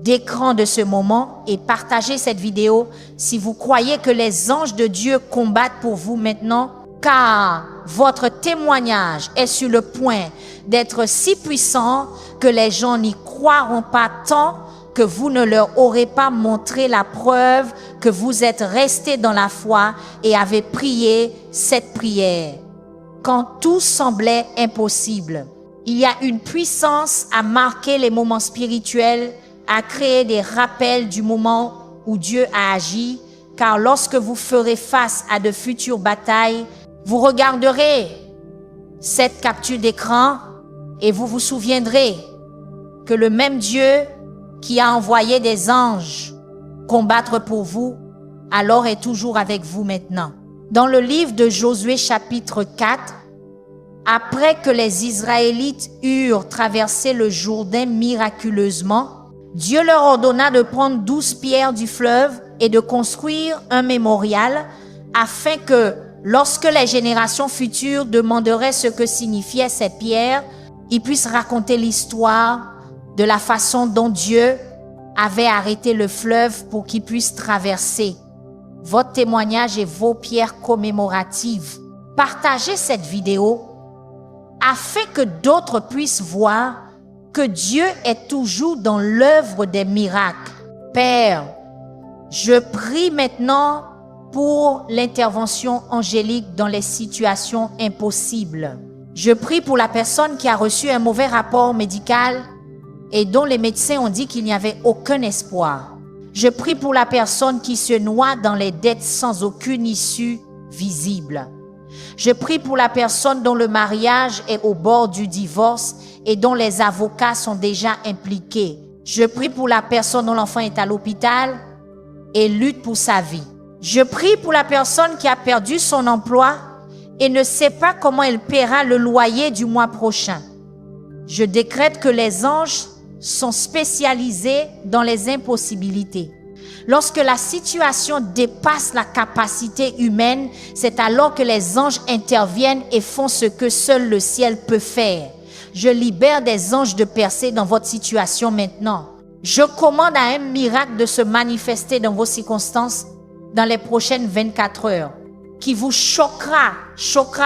d'écran de ce moment et partagez cette vidéo si vous croyez que les anges de Dieu combattent pour vous maintenant, car votre témoignage est sur le point d'être si puissant que les gens n'y croiront pas tant que vous ne leur aurez pas montré la preuve que vous êtes restés dans la foi et avez prié cette prière. Quand tout semblait impossible, il y a une puissance à marquer les moments spirituels, à créer des rappels du moment où Dieu a agi, car lorsque vous ferez face à de futures batailles, vous regarderez cette capture d'écran et vous vous souviendrez que le même Dieu qui a envoyé des anges combattre pour vous, alors est toujours avec vous maintenant. Dans le livre de Josué chapitre 4, après que les Israélites eurent traversé le Jourdain miraculeusement, Dieu leur ordonna de prendre 12 pierres du fleuve et de construire un mémorial afin que, lorsque les générations futures demanderaient ce que signifiaient ces pierres, ils puissent raconter l'histoire de la façon dont Dieu avait arrêté le fleuve pour qu'ils puissent traverser. Votre témoignage et vos pierres commémoratives. Partagez cette vidéo afin que d'autres puissent voir que Dieu est toujours dans l'œuvre des miracles. Père, je prie maintenant pour l'intervention angélique dans les situations impossibles. Je prie pour la personne qui a reçu un mauvais rapport médical et dont les médecins ont dit qu'il n'y avait aucun espoir. Je prie pour la personne qui se noie dans les dettes sans aucune issue visible. Je prie pour la personne dont le mariage est au bord du divorce et dont les avocats sont déjà impliqués. Je prie pour la personne dont l'enfant est à l'hôpital et lutte pour sa vie. Je prie pour la personne qui a perdu son emploi et ne sait pas comment elle paiera le loyer du mois prochain. Je décrète que les anges sont spécialisés dans les impossibilités. Lorsque la situation dépasse la capacité humaine, c'est alors que les anges interviennent et font ce que seul le ciel peut faire. Je libère des anges de percée dans votre situation maintenant. Je commande à un miracle de se manifester dans vos circonstances dans les prochaines 24 heures, qui vous choquera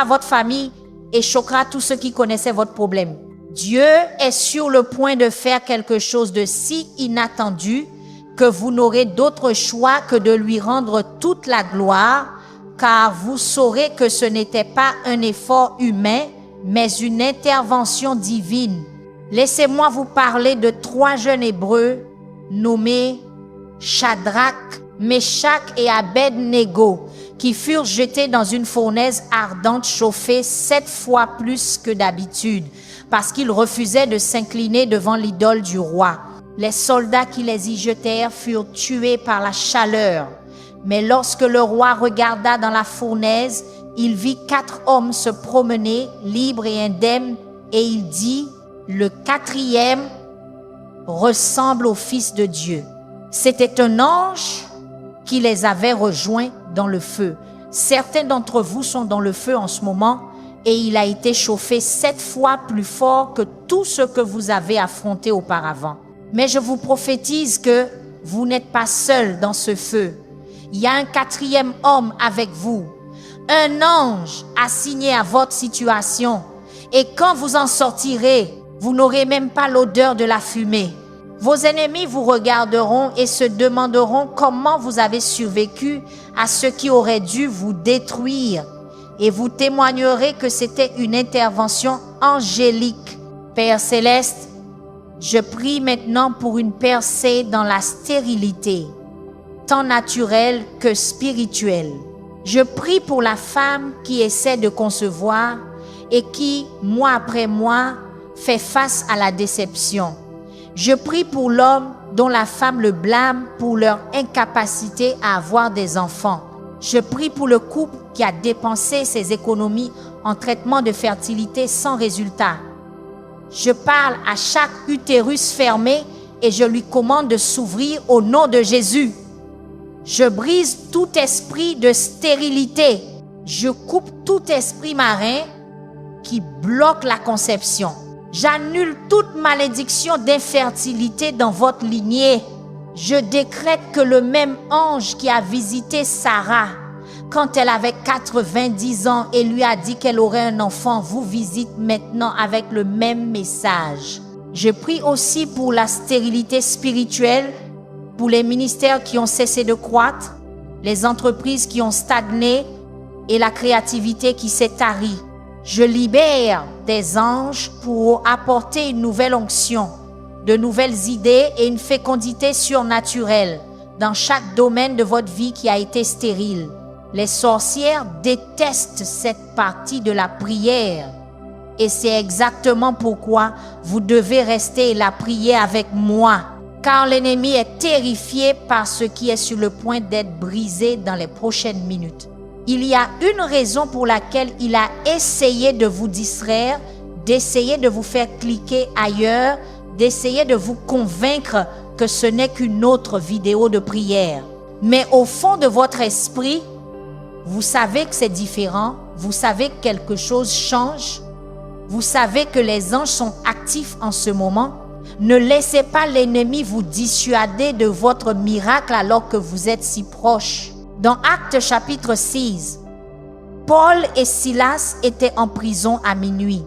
votre famille et choquera tous ceux qui connaissaient votre problème. Dieu est sur le point de faire quelque chose de si inattendu que vous n'aurez d'autre choix que de lui rendre toute la gloire, car vous saurez que ce n'était pas un effort humain, mais une intervention divine. Laissez-moi vous parler de 3 jeunes Hébreux nommés Shadrach, Meshach et Abed-Nego, qui furent jetés dans une fournaise ardente chauffée 7 fois plus que d'habitude, parce qu'ils refusaient de s'incliner devant l'idole du roi. Les soldats qui les y jetèrent furent tués par la chaleur. Mais lorsque le roi regarda dans la fournaise, il vit 4 hommes se promener, libres et indemnes, et il dit, le 4e ressemble au Fils de Dieu. C'était un ange qui les avait rejoints dans le feu. Certains d'entre vous sont dans le feu en ce moment, et il a été chauffé 7 fois plus fort que tout ce que vous avez affronté auparavant. Mais je vous prophétise que vous n'êtes pas seul dans ce feu. Il y a un 4e homme avec vous, un ange assigné à votre situation. Et quand vous en sortirez, vous n'aurez même pas l'odeur de la fumée. Vos ennemis vous regarderont et se demanderont comment vous avez survécu à ce qui aurait dû vous détruire. Et vous témoignerez que c'était une intervention angélique. Père Céleste, je prie maintenant pour une percée dans la stérilité, tant naturelle que spirituelle. Je prie pour la femme qui essaie de concevoir et qui, mois après mois, fait face à la déception. Je prie pour l'homme dont la femme le blâme pour leur incapacité à avoir des enfants. Je prie pour le couple qui a dépensé ses économies en traitement de fertilité sans résultat. Je parle à chaque utérus fermé et je lui commande de s'ouvrir au nom de Jésus. Je brise tout esprit de stérilité. Je coupe tout esprit marin qui bloque la conception. J'annule toute malédiction d'infertilité dans votre lignée. Je décrète que le même ange qui a visité Sarah quand elle avait 90 ans et lui a dit qu'elle aurait un enfant, vous visite maintenant avec le même message. Je prie aussi pour la stérilité spirituelle, pour les ministères qui ont cessé de croître, les entreprises qui ont stagné et la créativité qui s'est tarie. Je libère des anges pour apporter une nouvelle onction, de nouvelles idées et une fécondité surnaturelle dans chaque domaine de votre vie qui a été stérile. Les sorcières détestent cette partie de la prière et c'est exactement pourquoi vous devez rester et la prier avec moi, car l'ennemi est terrifié par ce qui est sur le point d'être brisé dans les prochaines minutes. Il y a une raison pour laquelle il a essayé de vous distraire, d'essayer de vous faire cliquer ailleurs, d'essayer de vous convaincre que ce n'est qu'une autre vidéo de prière. Mais au fond de votre esprit, vous savez que c'est différent, vous savez que quelque chose change, vous savez que les anges sont actifs en ce moment. Ne laissez pas l'ennemi vous dissuader de votre miracle alors que vous êtes si proche. Dans Actes chapitre 6, Paul et Silas étaient en prison à minuit,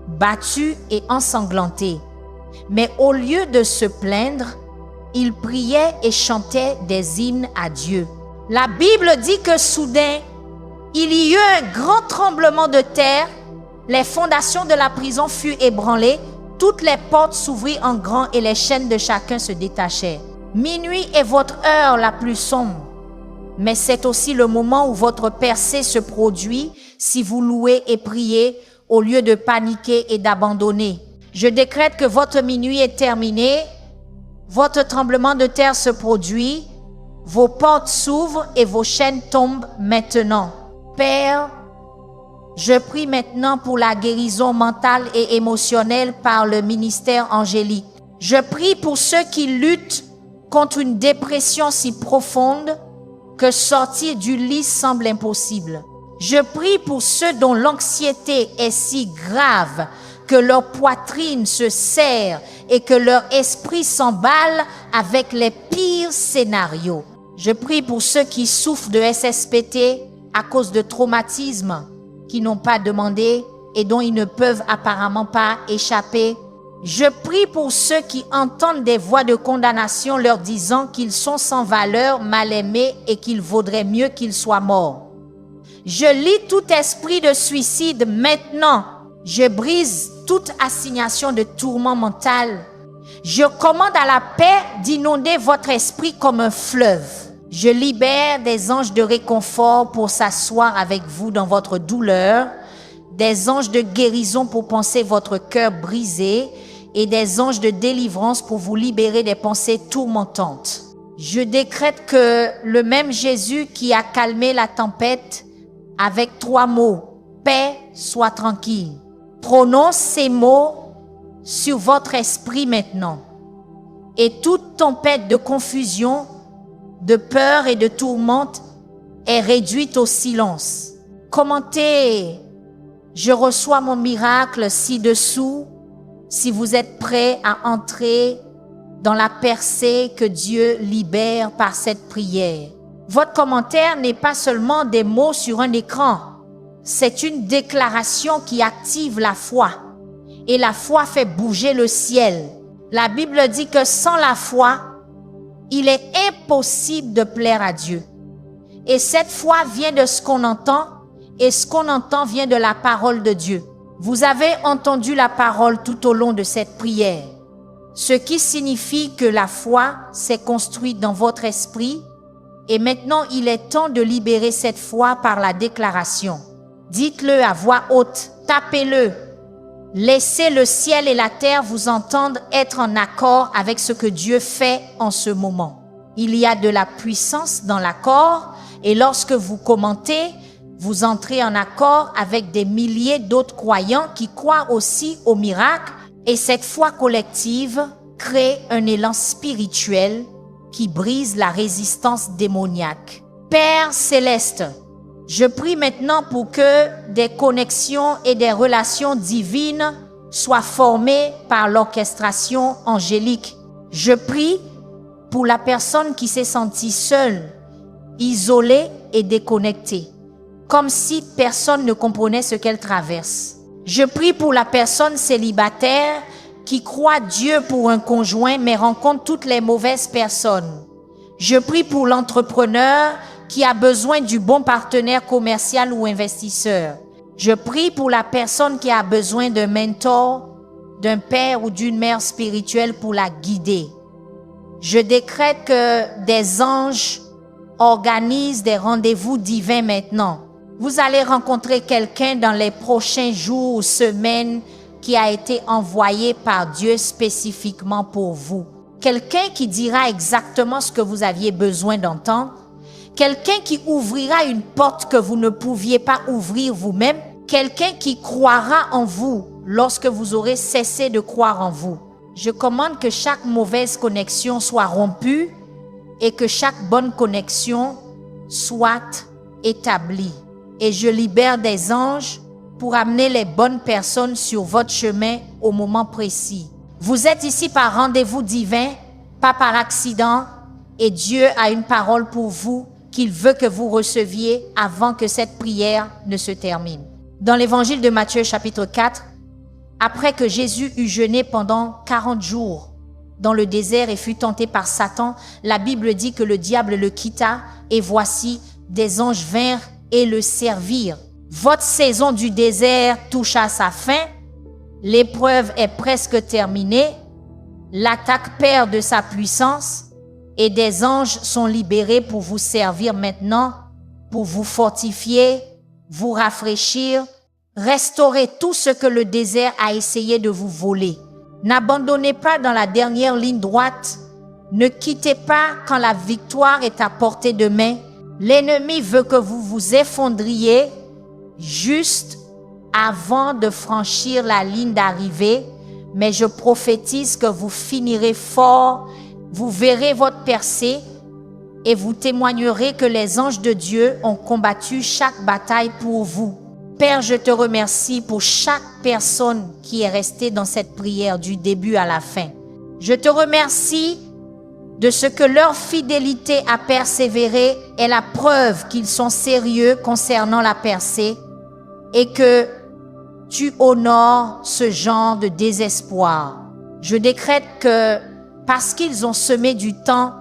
battus et ensanglantés. Mais au lieu de se plaindre, ils priaient et chantaient des hymnes à Dieu. La Bible dit que soudain, il y eut un grand tremblement de terre, les fondations de la prison furent ébranlées, toutes les portes s'ouvrirent en grand et les chaînes de chacun se détachèrent. Minuit est votre heure la plus sombre, mais c'est aussi le moment où votre percée se produit si vous louez et priez au lieu de paniquer et d'abandonner. Je décrète que votre minuit est terminé, votre tremblement de terre se produit, vos portes s'ouvrent et vos chaînes tombent maintenant. Père, je prie maintenant pour la guérison mentale et émotionnelle par le ministère angélique. Je prie pour ceux qui luttent contre une dépression si profonde que sortir du lit semble impossible. Je prie pour ceux dont l'anxiété est si grave que leur poitrine se serre et que leur esprit s'emballe avec les pires scénarios. Je prie pour ceux qui souffrent de SSPT à cause de traumatismes qu'ils n'ont pas demandé et dont ils ne peuvent apparemment pas échapper. Je prie pour ceux qui entendent des voix de condamnation leur disant qu'ils sont sans valeur, mal aimés et qu'il vaudrait mieux qu'ils soient morts. Je lis tout esprit de suicide maintenant. Je brise toute assignation de tourment mental. Je commande à la paix d'inonder votre esprit comme un fleuve. Je libère des anges de réconfort pour s'asseoir avec vous dans votre douleur, des anges de guérison pour panser votre cœur brisé et des anges de délivrance pour vous libérer des pensées tourmentantes. Je décrète que le même Jésus qui a calmé la tempête avec 3 mots, paix, sois tranquille, prononce ces mots sur votre esprit maintenant. Et toute tempête de confusion, de peur et de tourmente est réduite au silence. Commentez, je reçois mon miracle ci-dessous si vous êtes prêts à entrer dans la percée que Dieu libère par cette prière. Votre commentaire n'est pas seulement des mots sur un écran, c'est une déclaration qui active la foi. Et la foi fait bouger le ciel. La Bible dit que sans la foi, il est impossible de plaire à Dieu. Et cette foi vient de ce qu'on entend, et ce qu'on entend vient de la parole de Dieu. Vous avez entendu la parole tout au long de cette prière, ce qui signifie que la foi s'est construite dans votre esprit, et maintenant il est temps de libérer cette foi par la déclaration. Dites-le à voix haute, tapez-le. Laissez le ciel et la terre vous entendre être en accord avec ce que Dieu fait en ce moment. Il y a de la puissance dans l'accord et lorsque vous commentez, vous entrez en accord avec des milliers d'autres croyants qui croient aussi au miracle et cette foi collective crée un élan spirituel qui brise la résistance démoniaque. Père céleste, je prie maintenant pour que des connexions et des relations divines soient formées par l'orchestration angélique. Je prie pour la personne qui s'est sentie seule, isolée et déconnectée, comme si personne ne comprenait ce qu'elle traverse. Je prie pour la personne célibataire qui croit Dieu pour un conjoint mais rencontre toutes les mauvaises personnes. Je prie pour l'entrepreneur qui a besoin du bon partenaire commercial ou investisseur. Je prie pour la personne qui a besoin d'un mentor, d'un père ou d'une mère spirituelle pour la guider. Je décrète que des anges organisent des rendez-vous divins maintenant. Vous allez rencontrer quelqu'un dans les prochains jours ou semaines qui a été envoyé par Dieu spécifiquement pour vous. Quelqu'un qui dira exactement ce que vous aviez besoin d'entendre. Quelqu'un qui ouvrira une porte que vous ne pouviez pas ouvrir vous-même. Quelqu'un qui croira en vous lorsque vous aurez cessé de croire en vous. Je commande que chaque mauvaise connexion soit rompue et que chaque bonne connexion soit établie. Et je libère des anges pour amener les bonnes personnes sur votre chemin au moment précis. Vous êtes ici par rendez-vous divin, pas par accident, et Dieu a une parole pour vous qu'il veut que vous receviez avant que cette prière ne se termine. Dans l'évangile de Matthieu chapitre 4, après que Jésus eut jeûné pendant 40 jours dans le désert et fut tenté par Satan, la Bible dit que le diable le quitta et voici des anges vinrent et le servirent. Votre saison du désert touche à sa fin, l'épreuve est presque terminée, l'attaque perd de sa puissance et des anges sont libérés pour vous servir maintenant, pour vous fortifier, vous rafraîchir, restaurer tout ce que le désert a essayé de vous voler. N'abandonnez pas dans la dernière ligne droite, ne quittez pas quand la victoire est à portée de main. L'ennemi veut que vous vous effondriez juste avant de franchir la ligne d'arrivée, mais je prophétise que vous finirez fort, vous verrez votre percée et vous témoignerez que les anges de Dieu ont combattu chaque bataille pour vous. Père, je te remercie pour chaque personne qui est restée dans cette prière du début à la fin. Je te remercie de ce que leur fidélité à persévérer est la preuve qu'ils sont sérieux concernant la percée et que tu honores ce genre de désespoir. Je décrète que parce qu'ils ont semé du temps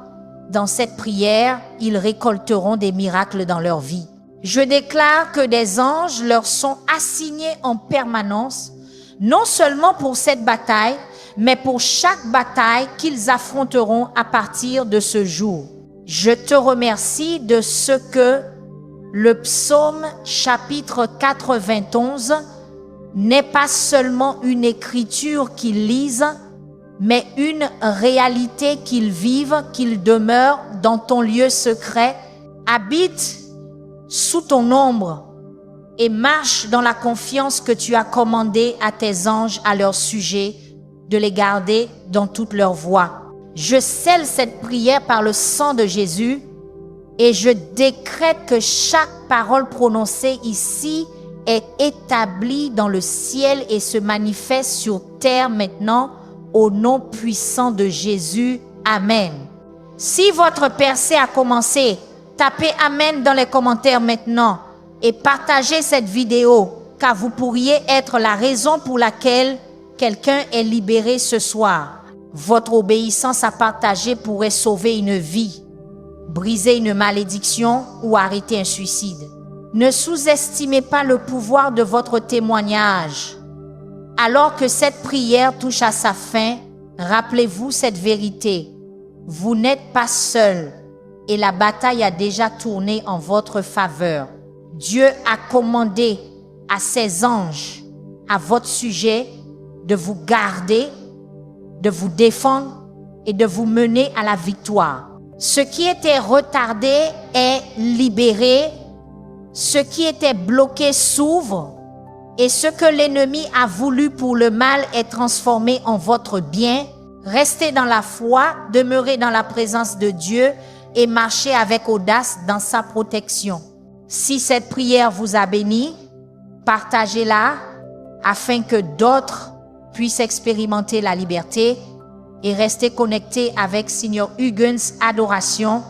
dans cette prière, ils récolteront des miracles dans leur vie. Je déclare que des anges leur sont assignés en permanence, non seulement pour cette bataille, mais pour chaque bataille qu'ils affronteront à partir de ce jour. Je te remercie de ce que le psaume chapitre 91 n'est pas seulement une écriture qu'ils lisent, mais une réalité qu'ils vivent, qu'ils demeurent dans ton lieu secret, habitent sous ton ombre et marchent dans la confiance que tu as commandé à tes anges à leur sujet, de les garder dans toutes leurs voies. Je scelle cette prière par le sang de Jésus et je décrète que chaque parole prononcée ici est établie dans le ciel et se manifeste sur terre maintenant au nom puissant de Jésus. Amen. Si votre percée a commencé, tapez Amen dans les commentaires maintenant et partagez cette vidéo car vous pourriez être la raison pour laquelle quelqu'un est libéré ce soir. Votre obéissance à partager pourrait sauver une vie, briser une malédiction ou arrêter un suicide. Ne sous-estimez pas le pouvoir de votre témoignage. Alors que cette prière touche à sa fin, rappelez-vous cette vérité. Vous n'êtes pas seul et la bataille a déjà tourné en votre faveur. Dieu a commandé à ses anges, à votre sujet, de vous garder, de vous défendre et de vous mener à la victoire. Ce qui était retardé est libéré, ce qui était bloqué s'ouvre et ce que l'ennemi a voulu pour le mal est transformé en votre bien. Restez dans la foi, demeurez dans la présence de Dieu et marchez avec audace dans sa protection. Si cette prière vous a béni, partagez-la afin que d'autres puissent expérimenter la liberté et rester connectés avec Seigneur Huygens Adoration,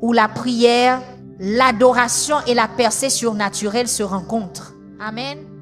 où la prière, l'adoration et la percée surnaturelle se rencontrent. Amen.